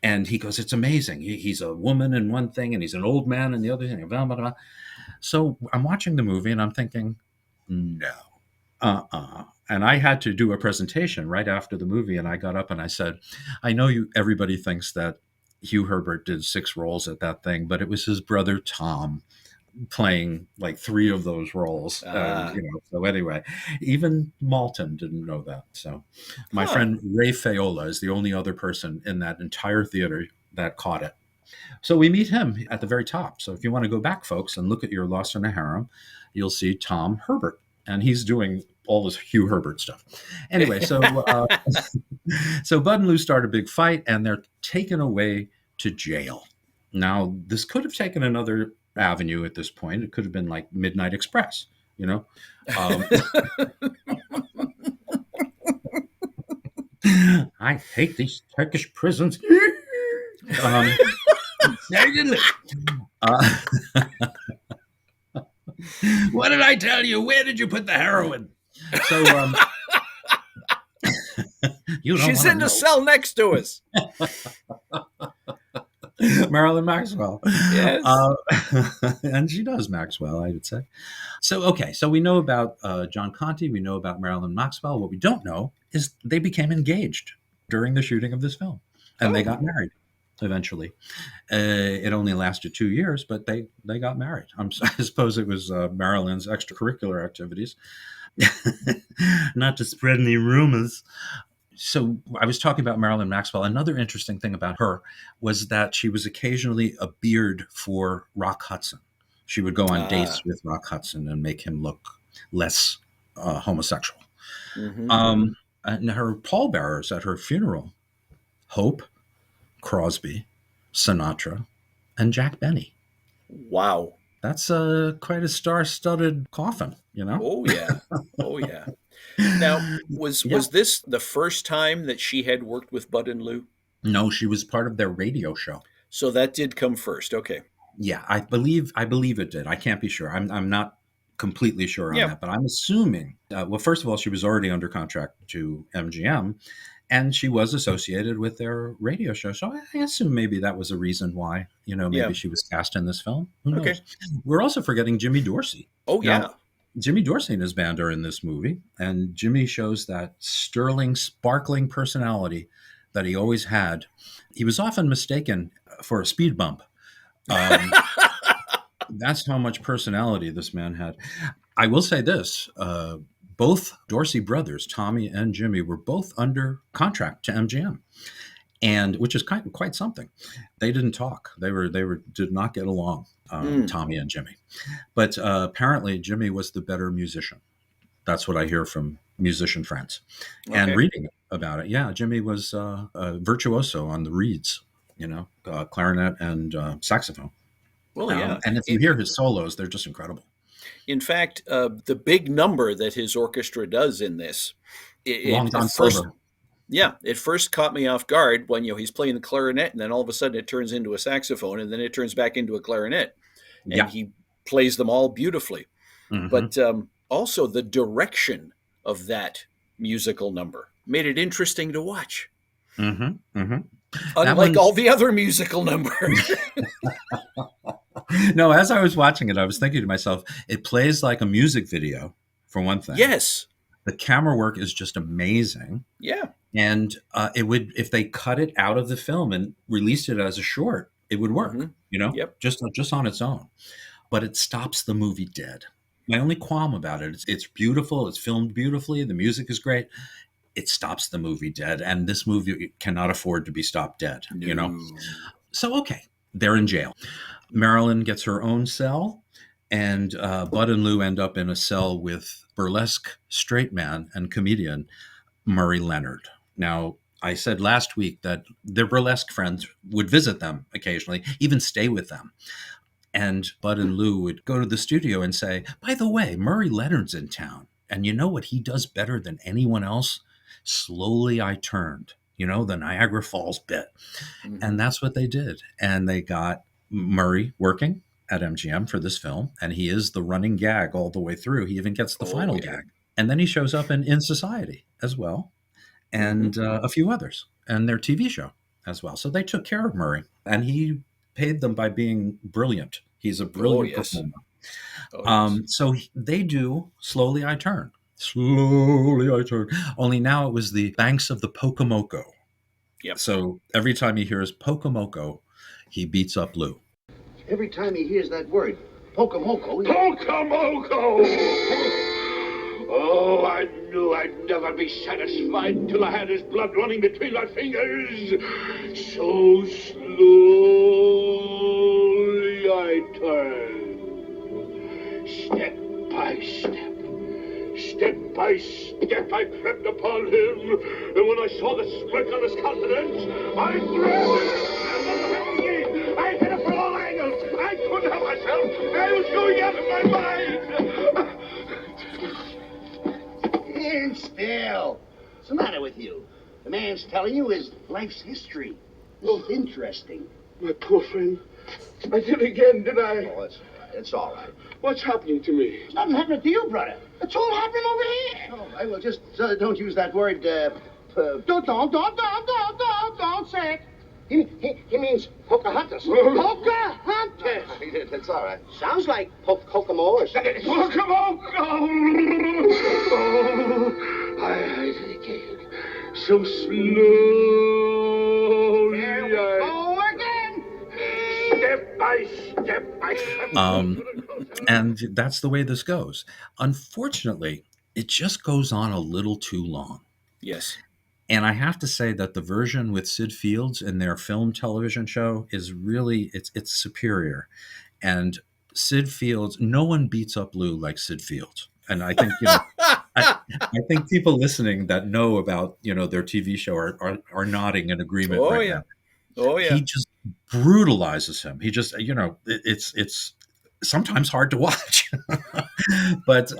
And he goes, it's amazing. He's a woman in one thing, and he's an old man in the other thing. Blah, blah, blah. So I'm watching the movie, and I'm thinking, no, And I had to do a presentation right after the movie, and I got up and I said, I know everybody thinks that Hugh Herbert did 6 roles at that thing, but it was his brother Tom playing like 3 of those roles. So anyway, even Malton didn't know that. So my friend Ray Faiola is the only other person in that entire theater that caught it. So we meet him at the very top. So if you want to go back, folks, and look at your Lost in a Harem, you'll see Tom Herbert, and he's doing all this Hugh Herbert stuff. Anyway, so so Bud and Lou start a big fight, and they're taken away to jail. Now, this could have taken another avenue at this point. It could have been like Midnight Express, I hate these Turkish prisons. What did I tell you? Where did you put the heroin? So she's in the cell next to us. Marilyn Maxwell. Yes. And she does Maxwell, I would say. So, okay, so we know about John Conte, we know about Marilyn Maxwell. What we don't know is they became engaged during the shooting of this film, and they got married eventually. It only lasted 2 years, but they got married. I suppose it was Marilyn's extracurricular activities, not to spread any rumors. So I was talking about Marilyn Maxwell. Another interesting thing about her was that she was occasionally a beard for Rock Hudson. She would go on dates with Rock Hudson and make him look less homosexual. Mm-hmm. And her pallbearers at her funeral, Hope, Crosby, Sinatra, and Jack Benny. Wow. That's quite a star-studded coffin, you know? Oh, yeah. Oh, yeah. Now, was this the first time that she had worked with Bud and Lou? No, she was part of their radio show. So that did come first. Okay. Yeah, I believe it did. I can't be sure. I'm not completely sure on that, but I'm assuming. Well, first of all, she was already under contract to MGM, and she was associated with their radio show. So I assume maybe that was a reason why, maybe she was cast in this film. Who knows? Okay. We're also forgetting Jimmy Dorsey. Oh, yeah. Now, Jimmy Dorsey and his band are in this movie, and Jimmy shows that sterling, sparkling personality that he always had. He was often mistaken for a speed bump. That's how much personality this man had. I will say this. Both Dorsey brothers, Tommy and Jimmy, were both under contract to MGM, and which is quite something. They didn't talk. They did not get along, Tommy and Jimmy. But apparently Jimmy was the better musician. That's what I hear from musician friends. Okay. And reading about it. Yeah, Jimmy was a virtuoso on the reeds, clarinet and saxophone. Well, yeah. And if you hear his solos, they're just incredible. In fact, the big number that his orchestra does in this, it first caught me off guard when he's playing the clarinet, and then all of a sudden it turns into a saxophone, and then it turns back into a clarinet, and he plays them all beautifully. Mm-hmm. But also the direction of that musical number made it interesting to watch. Mm-hmm. Mm-hmm. Unlike all the other musical numbers. No, as I was watching it, I was thinking to myself, it plays like a music video, for one thing. Yes. The camera work is just amazing. Yeah. And it would, if they cut it out of the film and released it as a short, it would work, just on its own. But it stops the movie dead. My only qualm about it, it's beautiful. It's filmed beautifully. The music is great. It stops the movie dead. And this movie cannot afford to be stopped dead, So, okay, they're in jail. Marilyn gets her own cell, and Bud and Lou end up in a cell with burlesque straight man and comedian Murray Leonard. Now, I said last week that their burlesque friends would visit them occasionally, even stay with them. And Bud and Lou would go to the studio and say, by the way, Murray Leonard's in town. And you know what he does better than anyone else? Slowly I Turned, the Niagara Falls bit. Mm-hmm. And that's what they did. And they got Murray working at MGM for this film. And he is the running gag all the way through. He even gets the final gag. And then he shows up in Society as well. And a few others. And their TV show as well. So they took care of Murray. And he paid them by being brilliant. He's a brilliant performer. So they do Slowly I Turn. Slowly I Turn. Only now it was the banks of the Pocomoco. Yep. So every time he hears Pocomoco, he beats up Lou. Every time he hears that word, Pocomoco. Pocomoco! Oh, I knew I'd never be satisfied till I had his blood running between my fingers. So slowly I turned. Step by step. Step by step, I crept upon him, and when I saw the smirk on his countenance, I grabbed him, and I hit him from all angles. I couldn't help myself. I was going out of my mind. Stand still. What's the matter with you? The man's telling you his life's history. It's interesting. My poor friend. I did again, did I? Oh, it's all right. What's happening to me? It's nothing happening to you, brother. It's all happening over here. Oh, I will just don't use that word. Don't say it. He means Pocahontas. Pocahontas! That's all right. Sounds like Kokomo's. Kokomo! Oh, I can't. So slowly. Here we go again. Step by step by step. And that's the way this goes. Unfortunately, it just goes on a little too long. Yes. And I have to say that the version with Sid Fields in their film television show is really it's superior. And Sid Fields, no one beats up Lou like Sid Fields. And I think I think people listening that know about their TV show are nodding in agreement Oh, right yeah. now. Oh, yeah. He just brutalizes him. He just it's sometimes hard to watch. But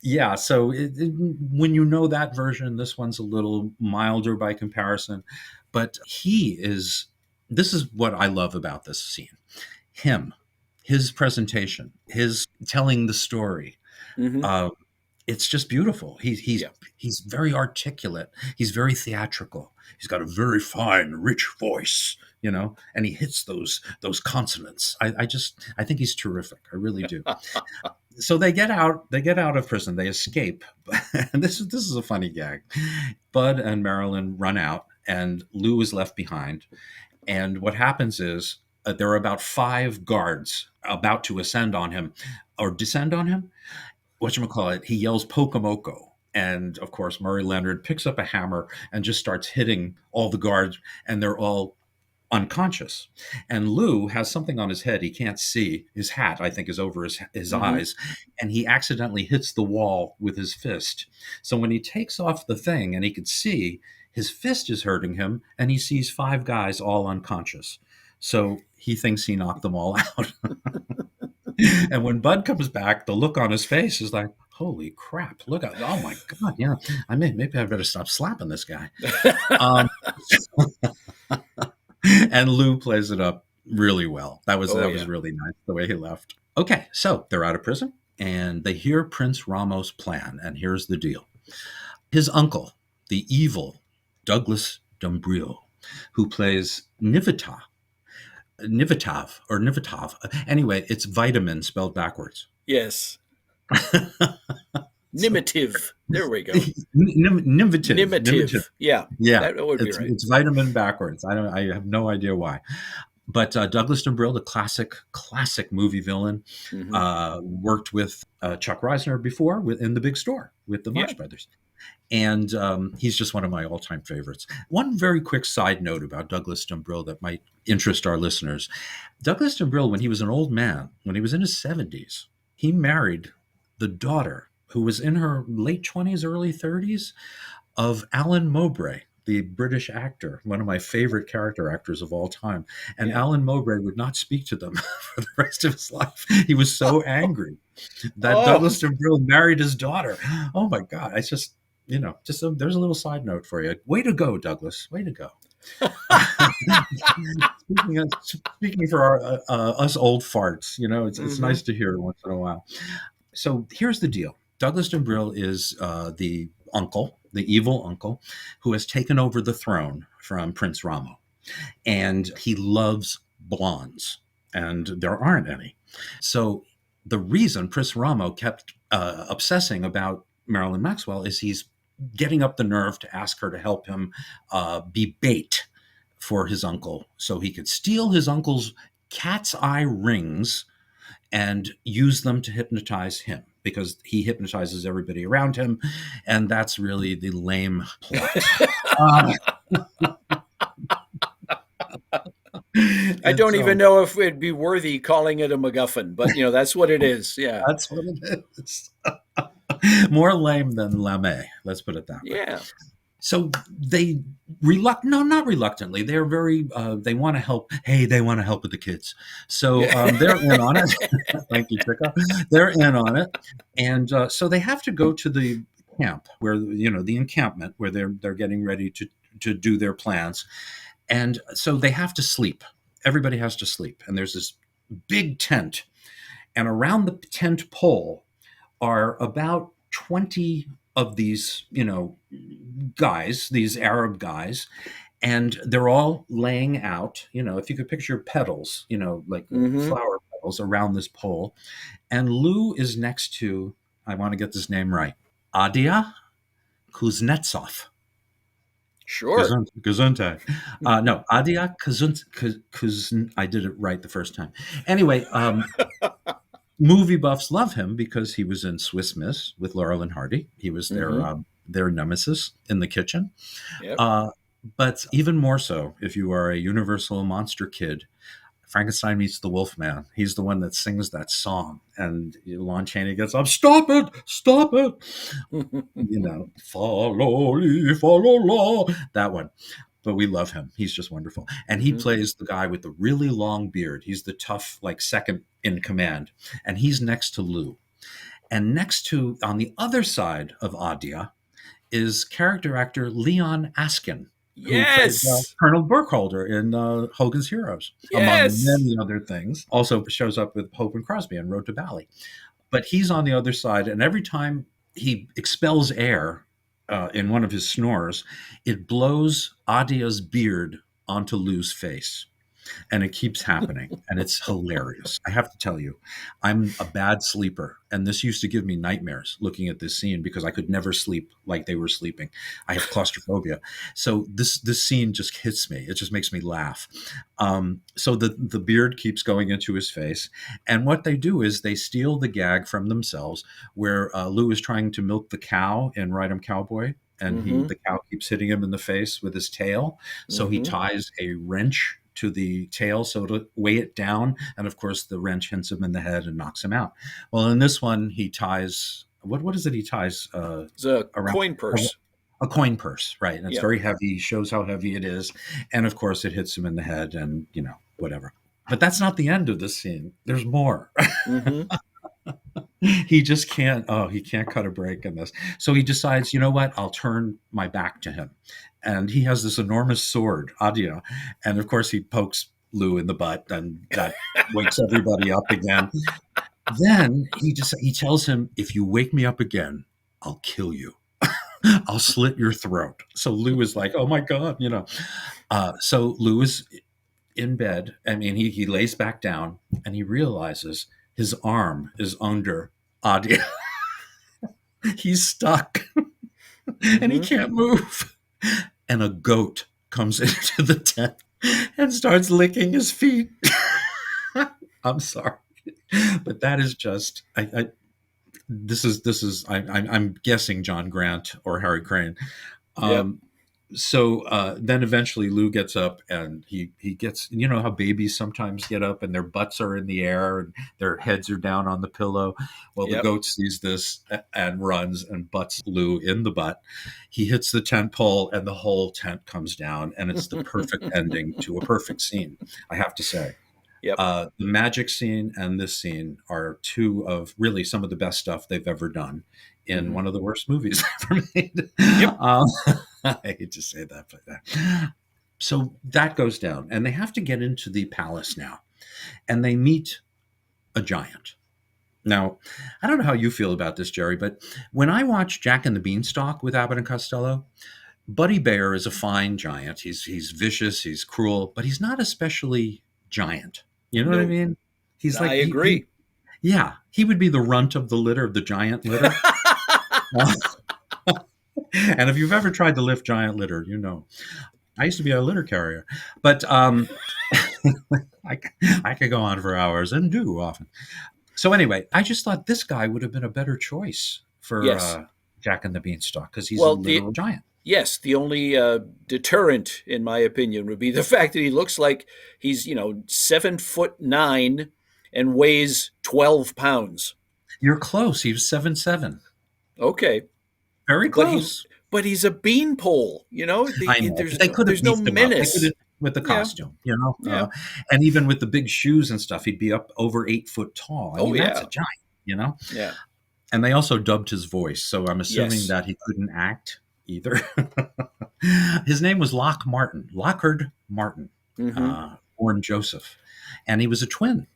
yeah, so when you know that version, this one's a little milder by comparison. But this is what I love about this scene. His presentation, his telling the story. Mhm. It's just beautiful. He's very articulate. He's very theatrical. He's got a very fine, rich voice, and he hits those consonants. I think he's terrific. I really do. So they get out of prison. They escape. And this is a funny gag. Bud and Marilyn run out, and Lou is left behind. And what happens is there are about 5 guards about to ascend on him or descend on him. Whatchamacallit, he yells Pokamoko. And of course, Murray Leonard picks up a hammer and just starts hitting all the guards, and they're all unconscious. And Lou has something on his head he can't see. His hat, I think, is over his eyes. And he accidentally hits the wall with his fist. So when he takes off the thing and he can see, his fist is hurting him, and he sees 5 guys all unconscious. So he thinks he knocked them all out. And when Bud comes back, the look on his face is like, holy crap, look at, oh my God, yeah, maybe I better stop slapping this guy. And Lou plays it up really well. That was really nice, the way he left. Okay, so they're out of prison, and they hear Prince Ramo's plan, and here's the deal. His uncle, the evil Douglas Dumbrille, who plays Nivitav. Anyway, it's vitamin spelled backwards. Yes. Nimitive. There we go. Nimitive. Yeah. That would be right. It's vitamin backwards. I have no idea why. But Douglas Dumbrille, the classic movie villain, worked with Chuck Reisner before in The Big Store with the Marx Brothers. And he's just one of my all-time favorites. One very quick side note about Douglas Dumbrille that might interest our listeners. Douglas Dumbrille, when he was an old man, when he was in his 70s, he married the daughter, who was in her late 20s, early 30s, of Alan Mowbray, the British actor, one of my favorite character actors of all time. And Alan Mowbray would not speak to them for the rest of his life. He was so angry that Douglas Dumbrille married his daughter. Oh my God. There's a little side note for you. Way to go, Douglas. Way to go. Speaking for us old farts, it's nice to hear once in a while. So here's the deal. Douglas Dumbrille is the uncle, the evil uncle, who has taken over the throne from Prince Ramo. And he loves blondes, and there aren't any. So the reason Prince Ramo kept obsessing about Marilyn Maxwell is he's getting up the nerve to ask her to help him be bait for his uncle so he could steal his uncle's cat's eye rings and use them to hypnotize him, because he hypnotizes everybody around him, and that's really the lame plot. I don't even know if it'd be worthy calling it a MacGuffin, but that's what it is. Yeah, that's what it is. More lame than lame. Let's put it that way. Yeah. So they not reluctantly. They're very. They want to help. Hey, they want to help with the kids. So they're in on it. Thank you, Tricka. They're in on it, and so they have to go to the camp where the encampment where they're getting ready to do their plans, and so they have to sleep. Everybody has to sleep, and there's this big tent, and around the tent pole are about 20 of these, guys, these Arab guys, And they're all laying out, if you could picture petals, like flower petals around this pole. And Lou is next to, I want to get this name right, Adia Kuznetsov. Sure. Gesundheit. No, Adia I did it right the first time. Anyway, movie buffs love him because he was in Swiss Miss with Laurel and Hardy. He was their nemesis in the kitchen. Yep. But even more so, if you are a Universal monster kid, Frankenstein meets the Wolfman. He's the one that sings that song, and Lon Chaney gets up. Stop it! Stop it! Follow, follow, that one. But we love him. He's just wonderful. And he plays the guy with the really long beard. He's the tough, like, second in command. And he's next to Lou. And next to, on the other side of Adia, is character actor Leon Askin. Yes. Who played, Colonel Burkholder in Hogan's Heroes, among many other things. Also shows up with Hope and Crosby and Road to Bali. But he's on the other side, and every time he expels air in one of his snores, it blows Adia's beard onto Lou's face. And it keeps happening, and it's hilarious. I have to tell you, I'm a bad sleeper, and this used to give me nightmares looking at this scene because I could never sleep like they were sleeping. I have claustrophobia. So this scene just hits me. It just makes me laugh. So the beard keeps going into his face, and what they do is they steal the gag from themselves where Lou is trying to milk the cow in Ride 'em Cowboy, and the cow keeps hitting him in the face with his tail. So he ties a wrench to the tail so to weigh it down, and of course the wrench hits him in the head and knocks him out. Well, in this one he ties what is it he ties it's a coin purse. A coin purse, right? And it's very heavy, shows how heavy it is, and of course it hits him in the head, and whatever. But that's not the end of this scene. There's more. He just can't cut a break in this. So he decides, you know what, I'll turn my back to him. And he has this enormous sword, Adia. And of course he pokes Lou in the butt, and that wakes everybody up again. Then he tells him, if you wake me up again, I'll kill you. I'll slit your throat. So Lou is like, oh my God, So Lou is in bed. I mean, he lays back down, and he realizes his arm is under Adia. He's stuck, and he can't move. And a goat comes into the tent and starts licking his feet. I'm sorry, but that is just this is I'm guessing John Grant or Harry Crane. So then eventually Lou gets up, and he gets, how babies sometimes get up and their butts are in the air and their heads are down on the pillow. Well, the goat sees this and runs and butts Lou in the butt. He hits the tent pole, and the whole tent comes down, and it's the perfect ending to a perfect scene, I have to say. The magic scene and this scene are two of really some of the best stuff they've ever done in one of the worst movies ever made. I hate to say that, but so that goes down, and they have to get into the palace now, and they meet a giant. Now, I don't know how you feel about this, Jerry, but when I watch Jack and the Beanstalk with Abbott and Costello, Buddy Bear is a fine giant. He's vicious, he's cruel, but he's not especially giant. You know what I mean? He's like, I agree. He would be the runt of the litter, of the giant litter. And if you've ever tried to lift giant litter, I used to be a litter carrier, but I could go on for hours, and do often. So anyway, I just thought this guy would have been a better choice for Jack and the Beanstalk, because he's a literal giant. Yes, the only deterrent, in my opinion, would be the fact that he looks like he's 7'9" and weighs 12 pounds. You're close. He was 7'7". Okay. Very close. But he's a beanpole, I know. There's no menace with the costume, and even with the big shoes and stuff, he'd be up over 8 foot tall. I mean, that's a giant, Yeah. And they also dubbed his voice, so I'm assuming that he couldn't act either. His name was Lockhard Martin, born Joseph, and he was a twin.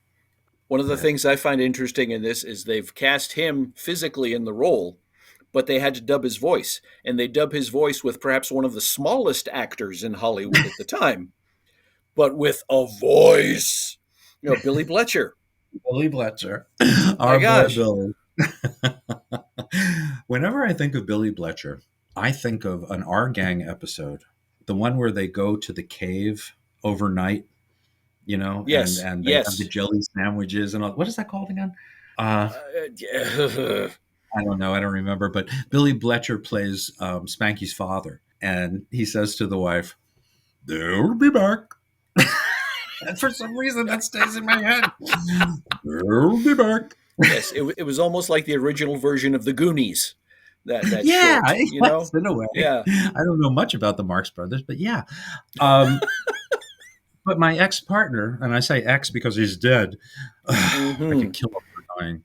One of the things I find interesting in this is they've cast him physically in the role, but they had to dub his voice, and they dub his voice with perhaps one of the smallest actors in Hollywood at the time, but with a voice. Billy Bletcher. Billy Bletcher, My our boy gosh. Billy. Whenever I think of Billy Bletcher, I think of an Our Gang episode, the one where they go to the cave overnight, Yes, and they have yes. the jelly sandwiches and all. What is that called again? Yeah. I don't know. I don't remember. But Billy Bletcher plays Spanky's father, and he says to the wife, "They'll be back." And for some reason, that stays in my head. "They'll be back." Yes, it was almost like the original version of the Goonies. That Yeah, short, it was, in a way. Yeah. I don't know much about the Marx Brothers, but yeah. But my ex-partner, and I say ex because he's dead. I could kill him for dying.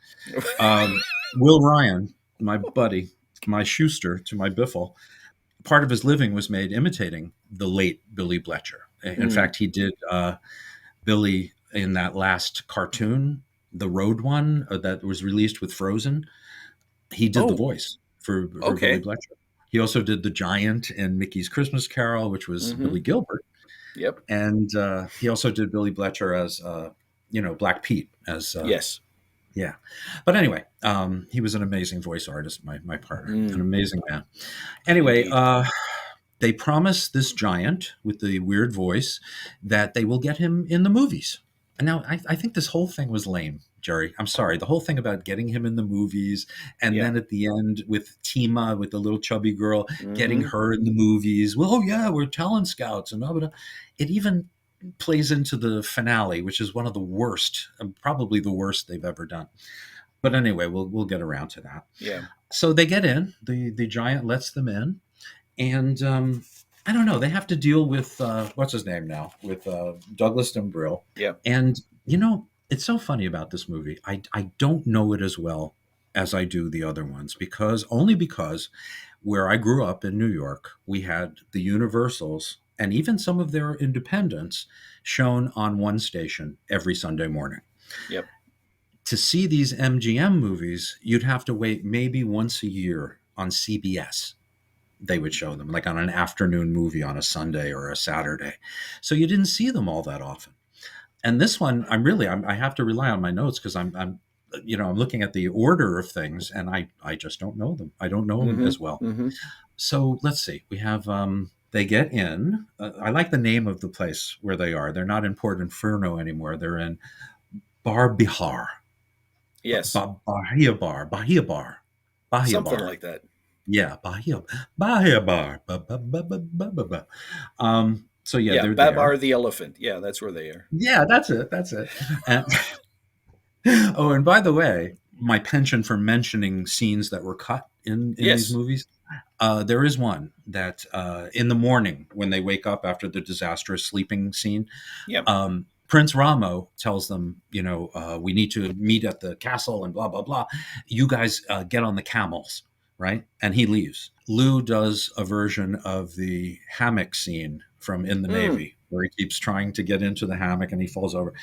Will Ryan, my buddy, my Schuster to my Biffle, part of his living was made imitating the late Billy Bletcher. In fact, he did Billy in that last cartoon, the road one that was released with Frozen. He did the voice for Billy Bletcher. He also did the giant in Mickey's Christmas Carol, which was Billy Gilbert. Yep. And he also did Billy Bletcher as, Black Pete. Yes. Yeah. But anyway, he was an amazing voice artist, my partner. An amazing man. Anyway, they promise this giant with the weird voice that they will get him in the movies. And now I think this whole thing was lame, Jerry. I'm sorry. The whole thing about getting him in the movies, and then at the end with Tima, with the little chubby girl, getting her in the movies. Well, oh yeah, we're talent scouts, and blah, blah, blah. It even plays into the finale, which is one of the worst, probably the worst they've ever done. But anyway, we'll get around to that. Yeah. So they get in. The giant lets them in, and I don't know. They have to deal with what's his name now, with Douglas Dumbrille. Yeah. And it's so funny about this movie. I don't know it as well as I do the other ones because where I grew up in New York, we had the Universals and even some of their independents shown on one station every Sunday morning. Yep. To see these MGM movies, you'd have to wait maybe once a year on CBS. They would show them like on an afternoon movie on a Sunday or a Saturday. So you didn't see them all that often. And this one, I have to rely on my notes because I'm looking at the order of things and I just don't know them. I don't know them as well. So let's see. We have, they get in. I like the name of the place where they are. They're not in Port Inferno anymore. They're in Bar Bihar. Yes. Bahia Bar. Something like that. Yeah, Bahia Bar. So they're Babar the elephant. Yeah, that's where they are. Yeah, that's it. And, and by the way, my penchant for mentioning scenes that were cut in these movies. There is one that in the morning when they wake up after the disastrous sleeping scene. Yep. Prince Ramo tells them, we need to meet at the castle and blah, blah, blah. You guys get on the camels, right? And he leaves. Lou does a version of the hammock scene from In the Navy, where he keeps trying to get into the hammock and he falls over.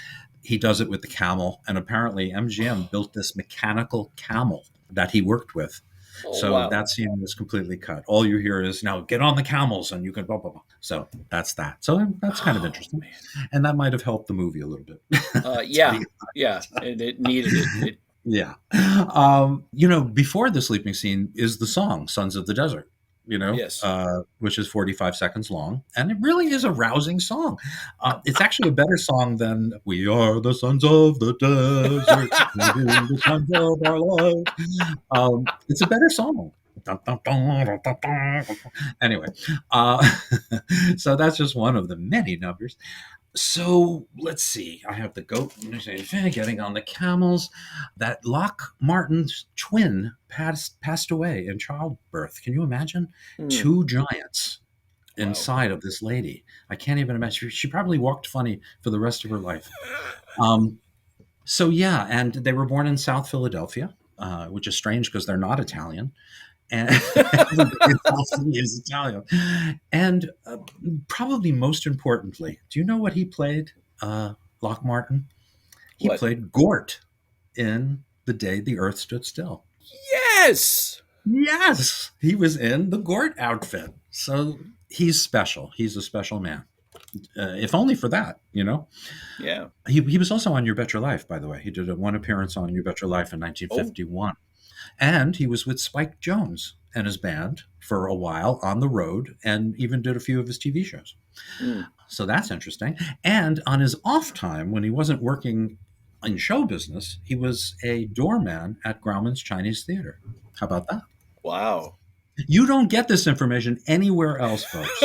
He does it with the camel. And apparently MGM built this mechanical camel that he worked with. So that scene was completely cut. All you hear is, now get on the camels and you can blah, blah, blah. So that's that. So that's kind of interesting. Man. And that might have helped the movie a little bit. Yeah. And it needed it. Yeah. Before the sleeping scene is the song, Sons of the Desert. Yes. Which is 45 seconds long. And it really is a rousing song. It's actually a better song than We Are the Sons of the Desert, the sons of our life. It's a better song. Anyway, so that's just one of the many numbers. So let's see. I have the goat getting on the camels. That Lock Martin's twin passed away in childbirth. Can you imagine? Two giants inside of this lady. I can't even imagine. She probably walked funny for the rest of her life. And they were born in South Philadelphia, which is strange because they're not Italian. And is Italian. And probably most importantly, do you know what he played, Lock Martin? He played Gort in The Day the Earth Stood Still. Yes! Yes, he was in the Gort outfit. So he's special. He's a special man. If only for that, you know. Yeah. He was also on You Bet Your Life, by the way. He did one appearance on You Bet Your Life in Oh, 1951. And he was with Spike Jones and his band for a while on the road and even did a few of his TV shows. mm. So that's interesting. And on his off time, when he wasn't working in show business, he was a doorman at Grauman's Chinese Theater. How about that? Wow. You don't get this information anywhere else, folks.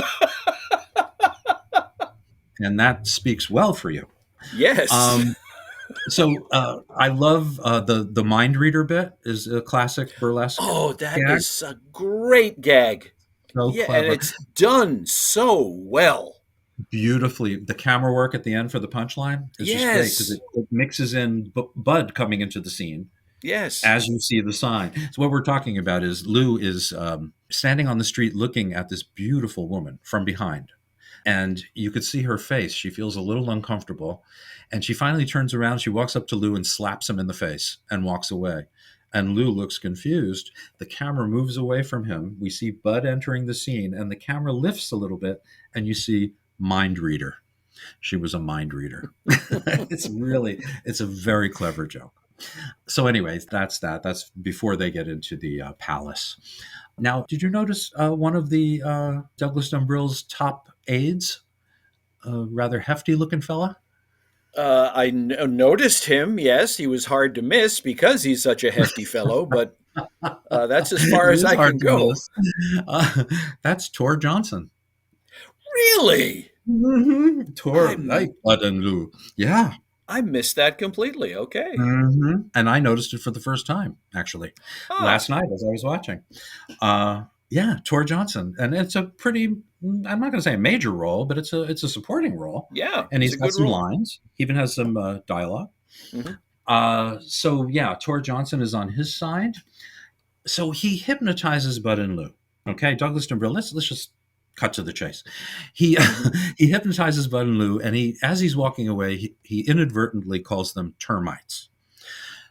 And that speaks well for you. Yes. I love the mind reader bit is a classic burlesque Oh, that gag. is a great gag. So Yeah, and clever. it's done so well. Beautifully. The camera work at the end for the punchline is just great Yes. because it mixes in Bud coming into the scene Yes. as you see the sign. So what we're talking about is Lou is standing on the street looking at this beautiful woman from behind. And you could see her face. She feels a little uncomfortable. And she finally turns around. She walks up to Lou and slaps him in the face and walks away. And Lou looks confused. The camera moves away from him. We see Bud entering the scene, and the camera lifts a little bit, and you see mind reader. She was a mind reader. It's a very clever joke. So, anyways, that's that. That's before they get into the palace. Now, did you notice one of the Douglas Dumbrill's top aides? A rather hefty looking fella. I noticed him. Yes, he was hard to miss because he's such a hefty fellow, but that's as far It as is I hard can to go. miss. That's Tor Johnson. Really? Tor, I'm- like Bud and Lou. Yeah. I missed that completely. Okay. And I noticed it for the first time, actually, Huh. last night as I was watching. Yeah, Tor Johnson. And it's a pretty, I'm not going to say a major role, but it's a supporting role. Yeah. And it's he's a got good some role. lines. He even has some dialogue. Mhm. So yeah, Tor Johnson is on his side. So he hypnotizes Bud and Lou. Okay, Douglas Dumbrill. Let's just cut to the chase. He he hypnotizes Bud and Lou, and as he's walking away, he inadvertently calls them termites.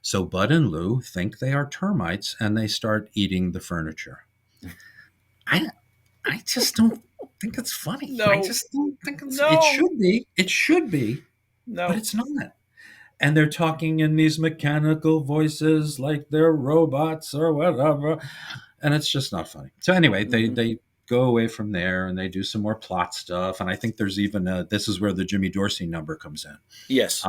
So Bud and Lou think they are termites, and they start eating the furniture. I just don't think it's funny. No. I just don't think it's. No. It should be. It should be. No. But it's not. And they're talking in these mechanical voices like they're robots or whatever. And it's just not funny. So anyway, they go away from there and they do some more plot stuff. And I think there's even this is where the Jimmy Dorsey number comes in. Yes.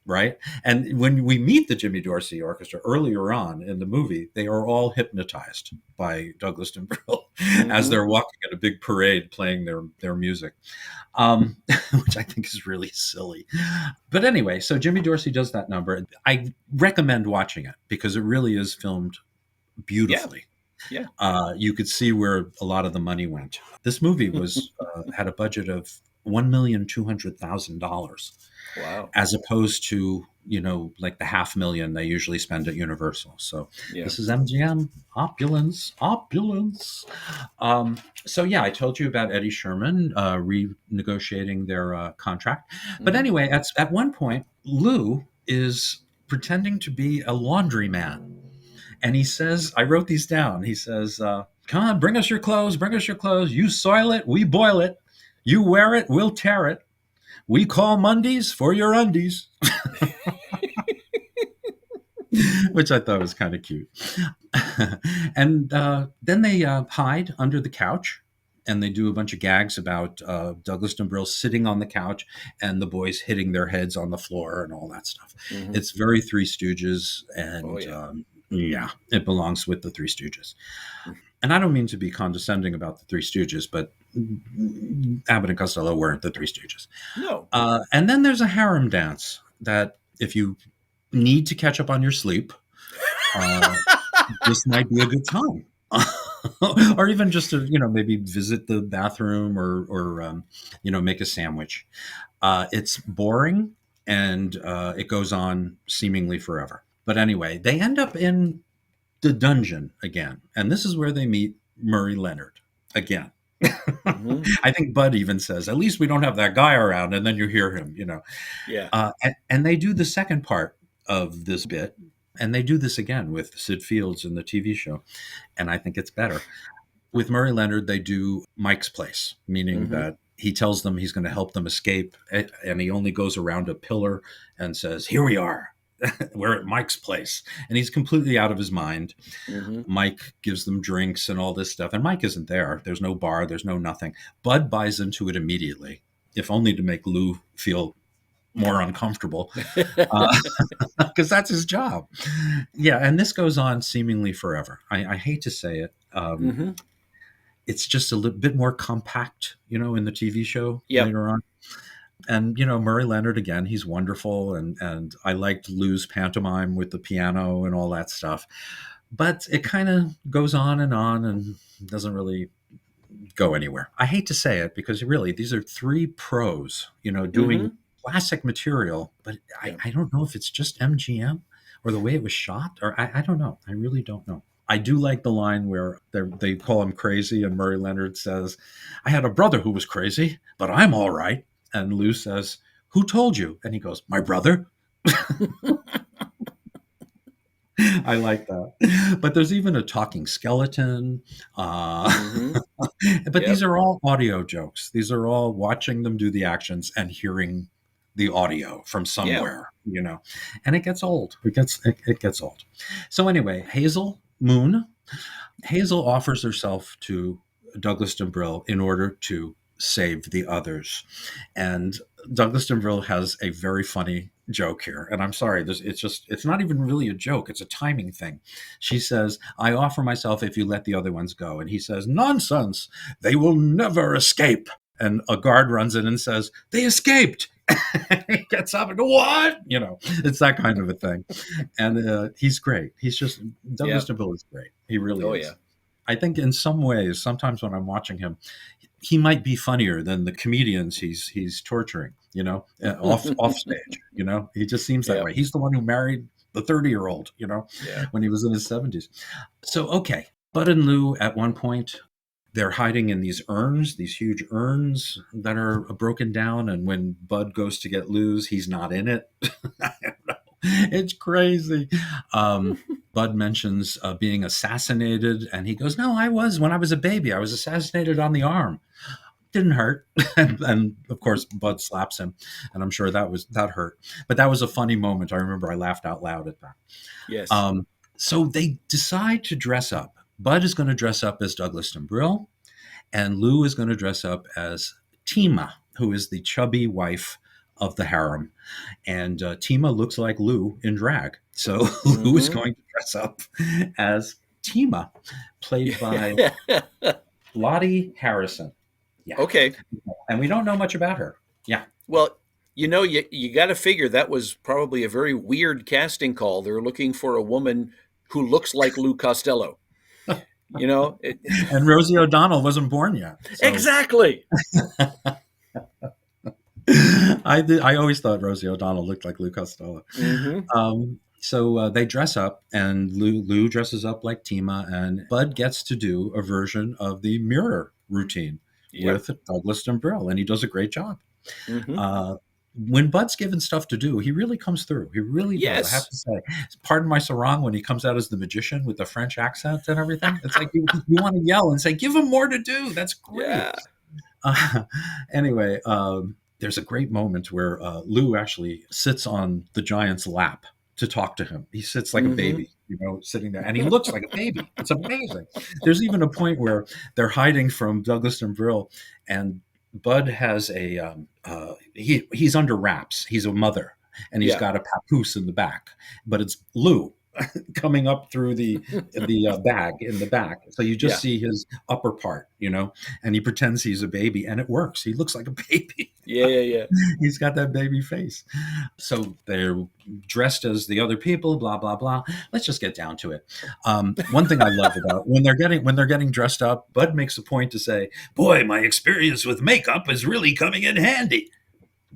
Right? And when we meet the Jimmy Dorsey Orchestra earlier on in the movie, they are all hypnotized by Douglas Dumbrill as they're walking at a big parade playing their music, which I think is really silly. But anyway, so Jimmy Dorsey does that number. I recommend watching it because it really is filmed beautifully. Yeah. You could see where a lot of the money went. This movie was had a budget of $1,200,000. Wow. As opposed to, like the $500,000 they usually spend at Universal. So This is MGM, opulence. So yeah, I told you about Eddie Sherman renegotiating their contract. But anyway, at one point, Lou is pretending to be a laundryman. And he says, I wrote these down. He says, come on, bring us your clothes. You soil it, we boil it. You wear it, we'll tear it. We call Mondays for your undies. Which I thought was kind of cute. And then they hide under the couch and they do a bunch of gags about Douglas Dumbrill sitting on the couch and the boys hitting their heads on the floor and all that stuff. It's very Three Stooges, and it belongs with the Three Stooges. And I don't mean to be condescending about the Three Stooges, but Abbott and Costello weren't the Three Stooges. No. And then there's a harem dance that if you need to catch up on your sleep, this might be a good time. Or even just to, maybe visit the bathroom or make a sandwich. It's boring and it goes on seemingly forever. But anyway, they end up in the dungeon again. And this is where they meet Murray Leonard again. I think Bud even says, at least we don't have that guy around. And then you hear him, Yeah. And they do the second part of this bit And they do this again with Sid Fields in the TV show, and I think it's better. With Murray Leonard, they do Mike's place, meaning that he tells them he's going to help them escape, and he only goes around a pillar and says, "Here we are. We're at Mike's place." And he's completely out of his mind. Mike gives them drinks and all this stuff. And Mike isn't there. There's no bar. There's no nothing. Bud buys into it immediately, if only to make Lou feel more uncomfortable, because that's his job. Yeah. And this goes on seemingly forever. I hate to say it. It's just a little bit more compact, in the TV show later on. And, Murray Leonard, again, he's wonderful. And I liked Lou's pantomime with the piano and all that stuff. But it kind of goes on and doesn't really go anywhere. I hate to say it, because really, these are three pros, doing classic material. But I don't know if it's just MGM or the way it was shot, or I don't know. I really don't know. I do like the line where they call him crazy, and Murray Leonard says, "I had a brother who was crazy, but I'm all right." And Lou says, "Who told you?" And he goes, "My brother." I like that. But there's even a talking skeleton. But these are all audio jokes. These are all watching them do the actions and hearing the audio from somewhere, and it gets old. It gets old. So anyway, Hazel offers herself to Douglas Dumbrille in order to save the others. And Douglas Dumbrille has a very funny joke here. And I'm sorry, it's not even really a joke. It's a timing thing. She says, "I offer myself if you let the other ones go." And he says, "Nonsense. They will never escape." And a guard runs in and says, "They escaped." He gets up and goes, "What?" It's that kind of a thing. And he's great. He's just, Douglas Dumbrille is great. He really is. Yeah. I think in some ways, sometimes when I'm watching him, he might be funnier than the comedians he's torturing, off stage, he just seems that way. He's the one who married the 30-year-old, when he was in his 70s. So, okay. Bud and Lou at one point, they're hiding in these urns, these huge urns that are broken down. And when Bud goes to get Lou's, he's not in it. I don't know. It's crazy. Bud mentions being assassinated. And he goes, "No, when I was a baby, I was assassinated on the arm. Didn't hurt." and of course, Bud slaps him. And I'm sure that hurt. But that was a funny moment. I remember I laughed out loud at that. Yes. So they decide to dress up. Bud is going to dress up as Douglas Dumbrille, and Lou is going to dress up as Tima, who is the chubby wife of the harem. And Tima looks like Lou in drag. So Lou is going to dress up as Tima, played by Lottie Harrison. Yeah. Okay. And we don't know much about her. Yeah. Well, you got to figure that was probably a very weird casting call. They're looking for a woman who looks like Lou Costello. And Rosie O'Donnell wasn't born yet. So. Exactly. I always thought Rosie O'Donnell looked like Lou Costello. So they dress up, and Lou dresses up like Tima, and Bud gets to do a version of the mirror routine with Douglas Dumbrille, and he does a great job. When Bud's given stuff to do, he really comes through. He really does. I have to say, pardon my sarong, when he comes out as the magician with the French accent and everything, it's like you want to yell and say, "Give him more to do." That's great. Yeah. Anyway, there's a great moment where Lou actually sits on the giant's lap to talk to him. He sits like a baby, sitting there, and he looks like a baby. It's amazing. There's even a point where they're hiding from Douglas Dumbrille, and Bud has he's under wraps. He's a mother, and he's got a papoose in the back, but it's Lou coming up through the bag in the back. So you just see his upper part, and he pretends he's a baby, and it works. He looks like a baby. Yeah. He's got that baby face. So they're dressed as the other people, blah, blah, blah. Let's just get down to it. One thing I love about when they're getting dressed up, Bud makes a point to say, "Boy, my experience with makeup is really coming in handy."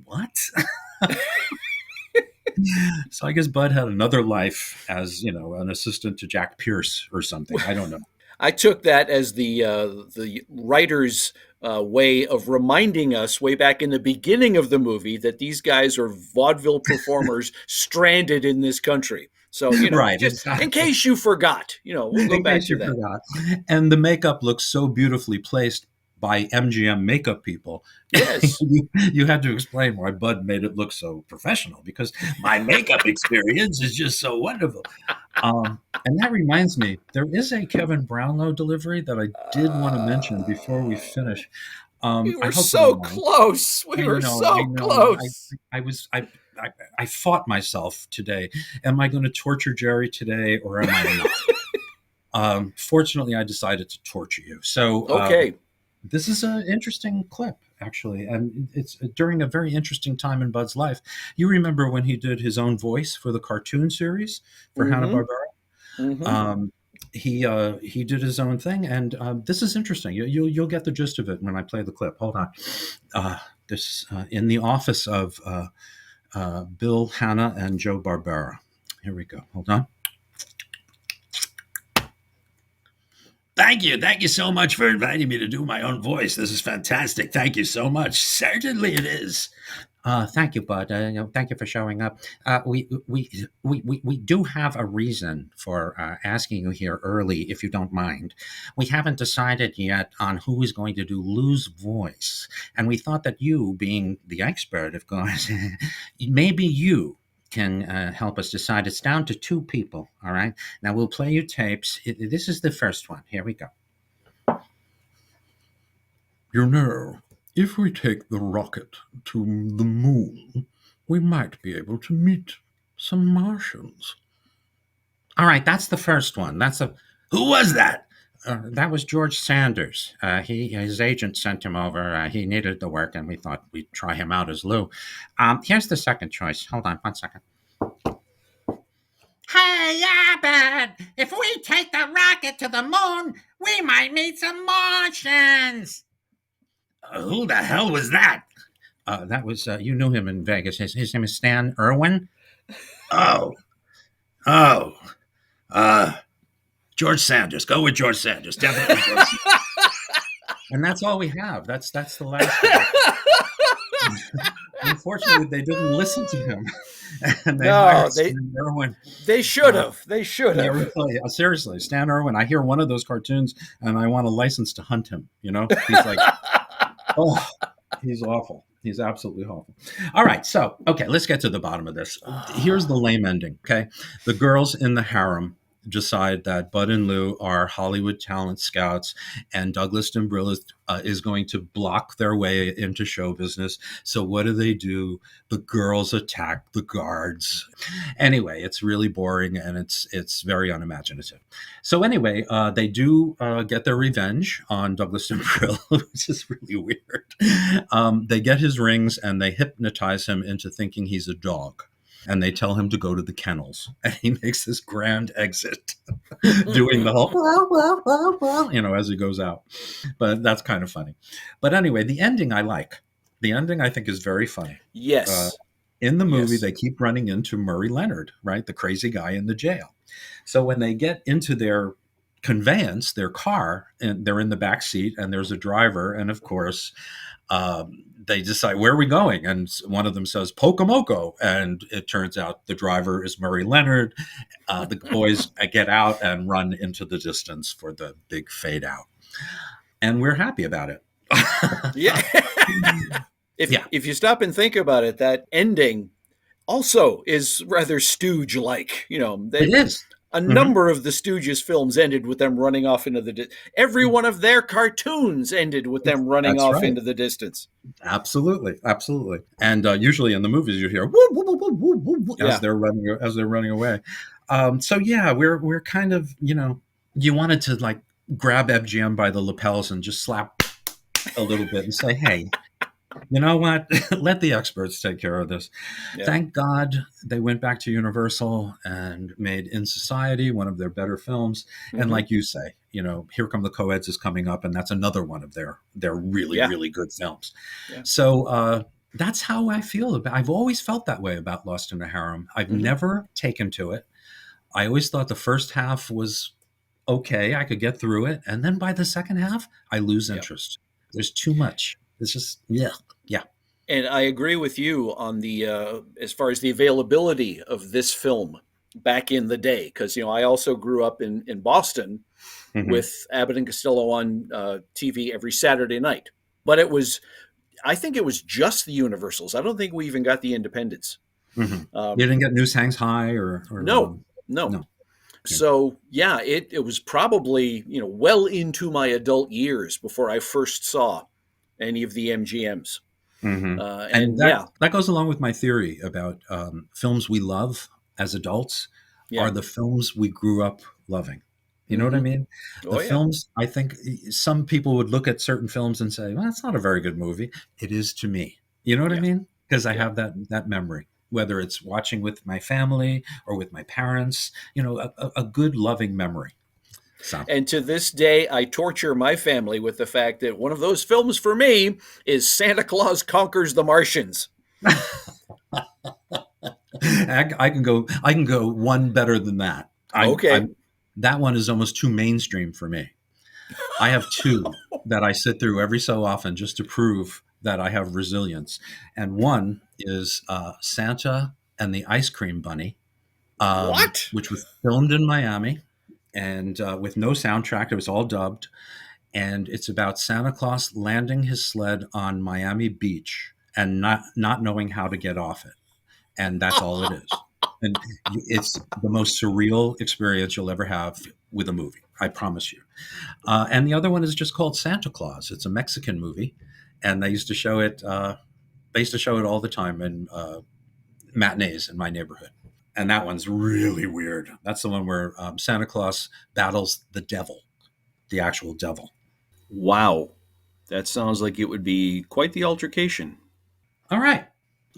What? So I guess Bud had another life as, an assistant to Jack Pierce or something. I don't know. I took that as the writer's way of reminding us way back in the beginning of the movie that these guys are vaudeville performers stranded in this country. So, you know, Right, just in exactly. case you forgot, you know, we'll go In back case to you that. forgot. And the makeup looks so beautifully placed by MGM makeup people. Yes. You had to explain why Bud made it look so professional, because my makeup experience is just so wonderful. And that reminds me, there is a Kevin Brownlow delivery that I did want to mention before we finish. We I were hope you so don't mind. close. We were I so know. close. I was, I fought myself today. Am I going to torture Jerry today, or am I not? Fortunately, I decided to torture you. So, Okay. this is an interesting clip, actually, and it's during a very interesting time in Bud's life. You remember when he did his own voice for the cartoon series for Mm-hmm. Hanna-Barbera? Mm-hmm. He did his own thing, and this is interesting. You'll get the gist of it when I play the clip. Hold on. This in the office of Bill, Hanna, and Joe Barbera. Here we go. Hold on. Thank you. Thank you so much for inviting me to do my own voice. This is fantastic. Thank you so much. Certainly it is. Thank you, Bud. Thank you for showing up. We do have a reason for asking you here early, if you don't mind. We haven't decided yet on who is going to do Lou's voice, and we thought that you, being the expert, of course, maybe you can help us decide. It's down to two people. All right. Now we'll play you tapes. This is the first one. Here we go. You know, if we take the rocket to the moon, we might be able to meet some Martians. All right, that's the first one. Who was that? That was George Sanders. His agent sent him over. He needed the work, and we thought we'd try him out as Lou. Here's the second choice. Hold on 1 second. Hey, Abbott! If we take the rocket to the moon, we might meet some Martians. Who the hell was that? That was, you knew him in Vegas. His name is Stan Irwin. Oh. George Sanders. Go with George Sanders. Definitely George Sanders. And that's all we have. That's the last one. Unfortunately, they didn't listen to him. And they hired Stan Irwin. They should have. They should have. Really, seriously, Stan Irwin. I hear one of those cartoons, and I want a license to hunt him. You know, he's like, oh, he's awful. He's absolutely awful. All right, so okay, let's get to the bottom of this. Here's the lame ending. Okay, the girls in the harem decide that Bud and Lou are Hollywood talent scouts, and Douglas Dumbrilla is going to block their way into show business. So what do? The girls attack the guards. Anyway, it's really boring, and it's very unimaginative. So anyway, they do get their revenge on Douglas Dumbrilla, which is really weird. They get his rings, and they hypnotize him into thinking he's a dog. And they tell him to go to the kennels, and he makes this grand exit, doing the whole, as he goes out. But that's kind of funny. But anyway, the ending I like. The ending I think is very funny. Yes. In the movie, They keep running into Murray Leonard, right, the crazy guy in the jail. So when they get into their conveyance, their car, and they're in the back seat, and there's a driver, and of course, they decide, where are we going? And one of them says, Pocomoco. And it turns out the driver is Murray Leonard. The boys get out and run into the distance for the big fade out. And we're happy about it. Yeah. If you stop and think about it, that ending also is rather Stooge-like. It is. A number of the Stooges films ended with them running off into the every one of their cartoons ended with them running off into the distance. Absolutely. And usually in the movies you hear whoop, whoop, whoop, whoop, whoop, whoop, as they're running away. So we're kind of, you wanted to like grab MGM by the lapels and just slap a little bit and say, hey, you know what? Let the experts take care of this. Yeah. Thank God they went back to Universal and made In Society one of their better films. Mm-hmm. And like you say, Here Come the Co-Eds is coming up, and that's another one of their really, really good films. Yeah. So that's how I feel about. I've always felt that way about Lost in a Harem. I've never taken to it. I always thought the first half was okay. I could get through it. And then by the second half, I lose interest. There's too much. It's just, yeah. And I agree with you on the as far as the availability of this film back in the day, because I also grew up in Boston with Abbott and Costello on TV every Saturday night. But I think it was just the Universals. I don't think we even got the independents. You didn't get News Hangs High No. no. So yeah, it was probably well into my adult years before I first saw any of the MGMs. And that goes along with my theory about films we love as adults are the films we grew up loving. You know what I mean? The films, I think some people would look at certain films and say, well, that's not a very good movie. It is to me. You know what I mean? Because I have that memory, whether it's watching with my family or with my parents, a good loving memory. So. And to this day, I torture my family with the fact that one of those films for me is Santa Claus Conquers the Martians. I can go one better than that. That one is almost too mainstream for me. I have two that I sit through every so often just to prove that I have resilience. And one is Santa and the Ice Cream Bunny, which was filmed in Miami and with no soundtrack. It was all dubbed. And it's about Santa Claus landing his sled on Miami Beach and not knowing how to get off it. And that's all it is. And it's the most surreal experience you'll ever have with a movie. I promise you. And the other one is just called Santa Claus. It's a Mexican movie. And they used to show it. They used to show it all the time in matinees in my neighborhood. And that one's really weird. That's the one where Santa Claus battles the devil, the actual devil. Wow. That sounds like it would be quite the altercation. All right.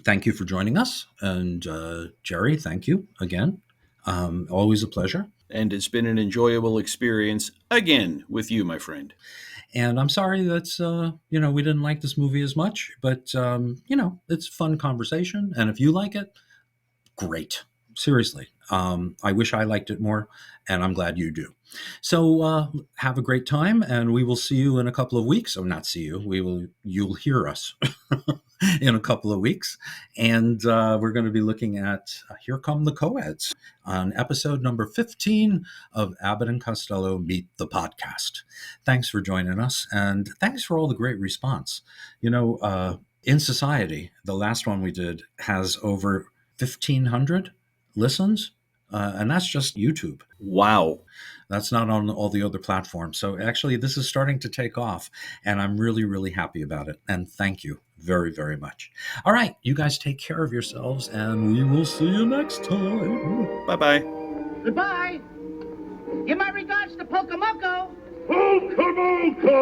Thank you for joining us. And Jerry, thank you again. Always a pleasure. And it's been an enjoyable experience again with you, my friend. And I'm sorry that, we didn't like this movie as much, but, it's a fun conversation. And if you like it, great. Seriously. I wish I liked it more, and I'm glad you do. So have a great time, and we will see you in a couple of weeks. Or not see you. You'll hear us in a couple of weeks. And we're going to be looking at Here Come the Co-Eds on episode number 15 of Abbott and Costello Meet the Podcast. Thanks for joining us, and thanks for all the great response. In Society, the last one we did has over 1,500 listens, and that's just YouTube. Wow. That's not on all the other platforms. So actually, this is starting to take off, and I'm really, really happy about it. And thank you very, very much. All right, you guys take care of yourselves, and we will see you next time. Bye-bye. Goodbye. Give my regards to Pocamoco. Pocamoco!